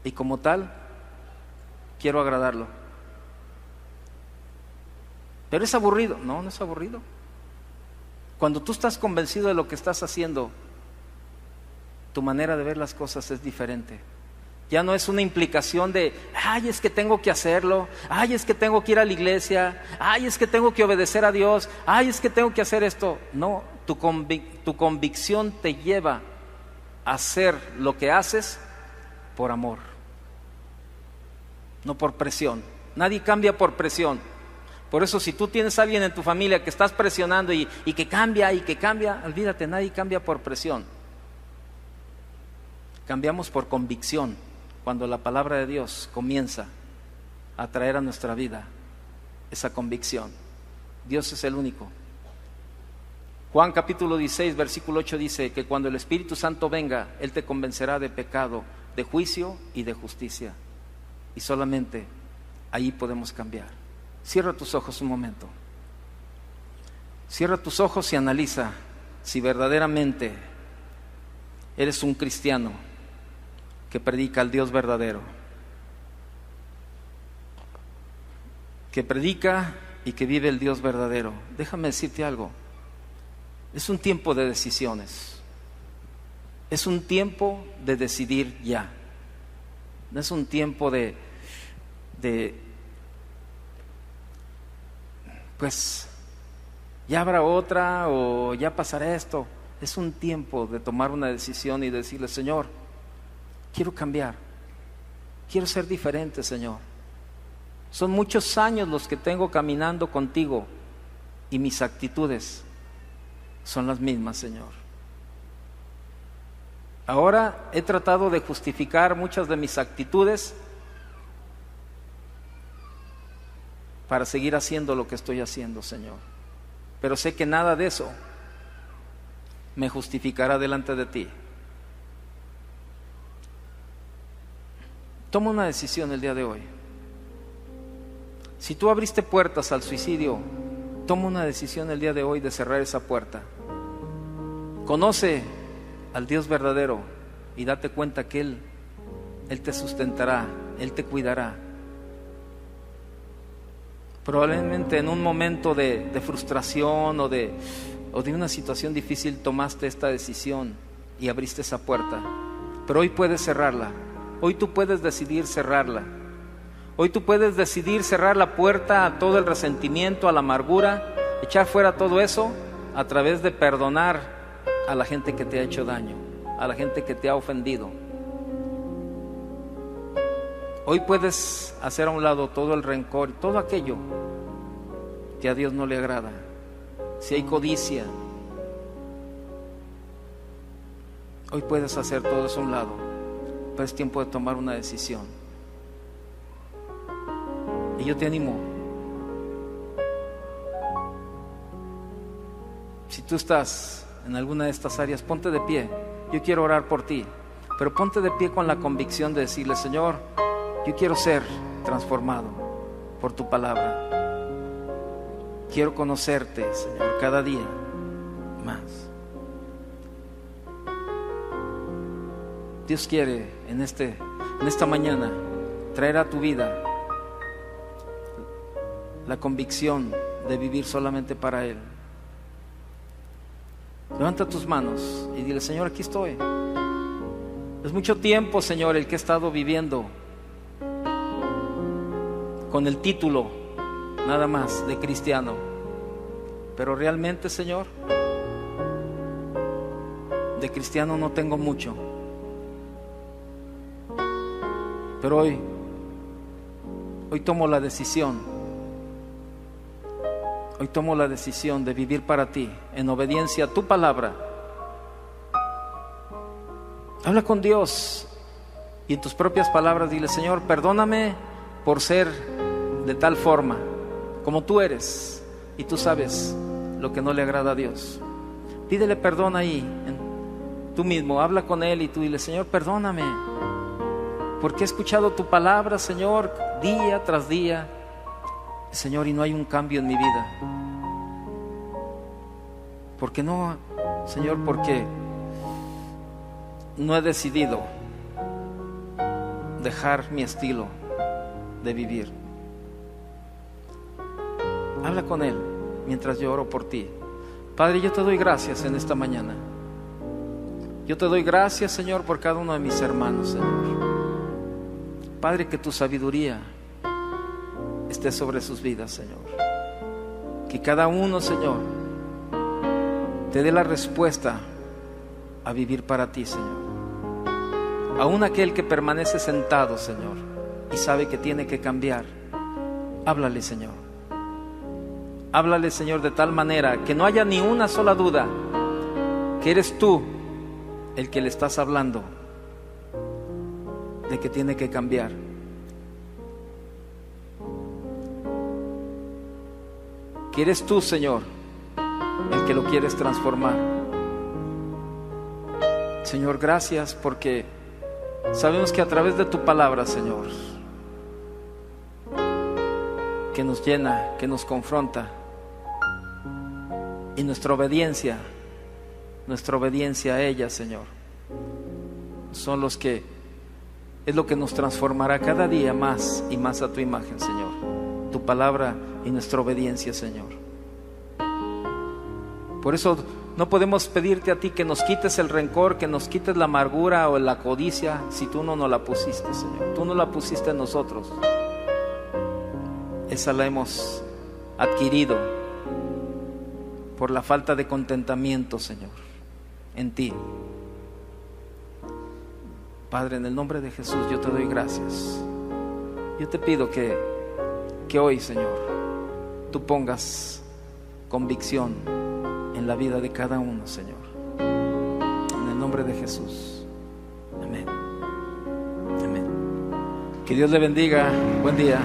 Y como tal, quiero agradarlo. Pero es aburrido. No es aburrido. Cuando tú estás convencido de lo que estás haciendo, tu manera de ver las cosas es diferente. Ya no es una implicación de, ay, es que tengo que hacerlo, ay, es que tengo que ir a la iglesia, ay, es que tengo que obedecer a Dios, ay, es que tengo que hacer esto. No, tu convicción te lleva a hacer lo que haces por amor, no por presión. Nadie cambia por presión. Por eso, si tú tienes a alguien en tu familia que estás presionando y que cambia, olvídate, nadie cambia por presión. Cambiamos por convicción, cuando la palabra de Dios comienza a traer a nuestra vida esa convicción. Dios es el único. Juan capítulo 16, versículo 8 dice que cuando el Espíritu Santo venga, Él te convencerá de pecado, de juicio y de justicia. Y solamente ahí podemos cambiar. Cierra tus ojos un momento. Cierra tus ojos y analiza si verdaderamente eres un cristiano que predica al Dios verdadero, que predica y que vive el Dios verdadero. Déjame decirte algo. Es un tiempo de decisiones. Es un tiempo de decidir ya. No es un tiempo pues ya habrá otra o ya pasará esto. Es un tiempo de tomar una decisión y decirle, Señor, quiero cambiar, quiero ser diferente, Señor. Son muchos años los que tengo caminando contigo y mis actitudes son las mismas, Señor. Ahora he tratado de justificar muchas de mis actitudes para seguir haciendo lo que estoy haciendo, Señor. Pero sé que nada de eso me justificará delante de ti. Toma una decisión el día de hoy. Si tú abriste puertas al suicidio, toma una decisión el día de hoy de cerrar esa puerta. Conoce al Dios verdadero y date cuenta que Él te sustentará, Él te cuidará. Probablemente en un momento de frustración o de una situación difícil tomaste esta decisión y abriste esa puerta. Pero hoy puedes cerrarla. Hoy tú puedes decidir cerrarla. Hoy tú puedes decidir cerrar la puerta a todo el resentimiento, a la amargura, echar fuera todo eso a través de perdonar a la gente que te ha hecho daño, a la gente que te ha ofendido. Hoy puedes hacer a un lado todo el rencor, todo aquello que a Dios no le agrada. Si hay codicia, hoy puedes hacer todo eso a un lado. Pero es tiempo de tomar una decisión. Y yo te animo. Si tú estás en alguna de estas áreas, ponte de pie. Yo quiero orar por ti, pero ponte de pie con la convicción de decirle: Señor, yo quiero ser transformado por tu palabra. Quiero conocerte, Señor, cada día más. Dios quiere en esta mañana traer a tu vida la convicción de vivir solamente para Él. Levanta tus manos y dile: Señor, aquí estoy. Es mucho tiempo, Señor, el que he estado viviendo con el título nada más de cristiano, pero realmente, Señor, de cristiano no tengo mucho. Pero hoy tomo la decisión. Hoy tomo la decisión de vivir para ti, en obediencia a tu palabra. Habla con Dios y en tus propias palabras dile: Señor, perdóname por ser de tal forma como tú eres, y tú sabes lo que no le agrada a Dios. Pídele perdón ahí, tú mismo, habla con Él y tú dile: Señor, perdóname, porque he escuchado tu palabra, Señor, día tras día, Señor, y no hay un cambio en mi vida. ¿Por qué no, Señor? Porque no he decidido dejar mi estilo de vivir. Habla con Él mientras yo oro por ti. Padre, yo te doy gracias en esta mañana. Yo te doy gracias, Señor, por cada uno de mis hermanos, Señor. Padre, que tu sabiduría esté sobre sus vidas, Señor. Que cada uno, Señor, te dé la respuesta a vivir para ti, Señor. Aún aquel que permanece sentado, Señor, y sabe que tiene que cambiar, háblale, Señor. Háblale, Señor, de tal manera que no haya ni una sola duda que eres tú el que le estás hablando de que tiene que cambiar. Que eres tú, Señor, el que lo quieres transformar. Señor, gracias porque sabemos que a través de tu palabra, Señor, que nos llena, que nos confronta, y nuestra obediencia a ella, Señor, es lo que nos transformará cada día más y más a tu imagen, Señor. Tu palabra y nuestra obediencia, Señor. Por eso no podemos pedirte a ti que nos quites el rencor, que nos quites la amargura o la codicia, si tú no nos la pusiste, Señor. Tú no la pusiste en nosotros. Esa la hemos adquirido por la falta de contentamiento, Señor, en ti. Padre, en el nombre de Jesús yo te doy gracias. Yo te pido que hoy, Señor, tú pongas convicción en la vida de cada uno, Señor. En el nombre de Jesús. Amén. Amén. Que Dios le bendiga. Buen día.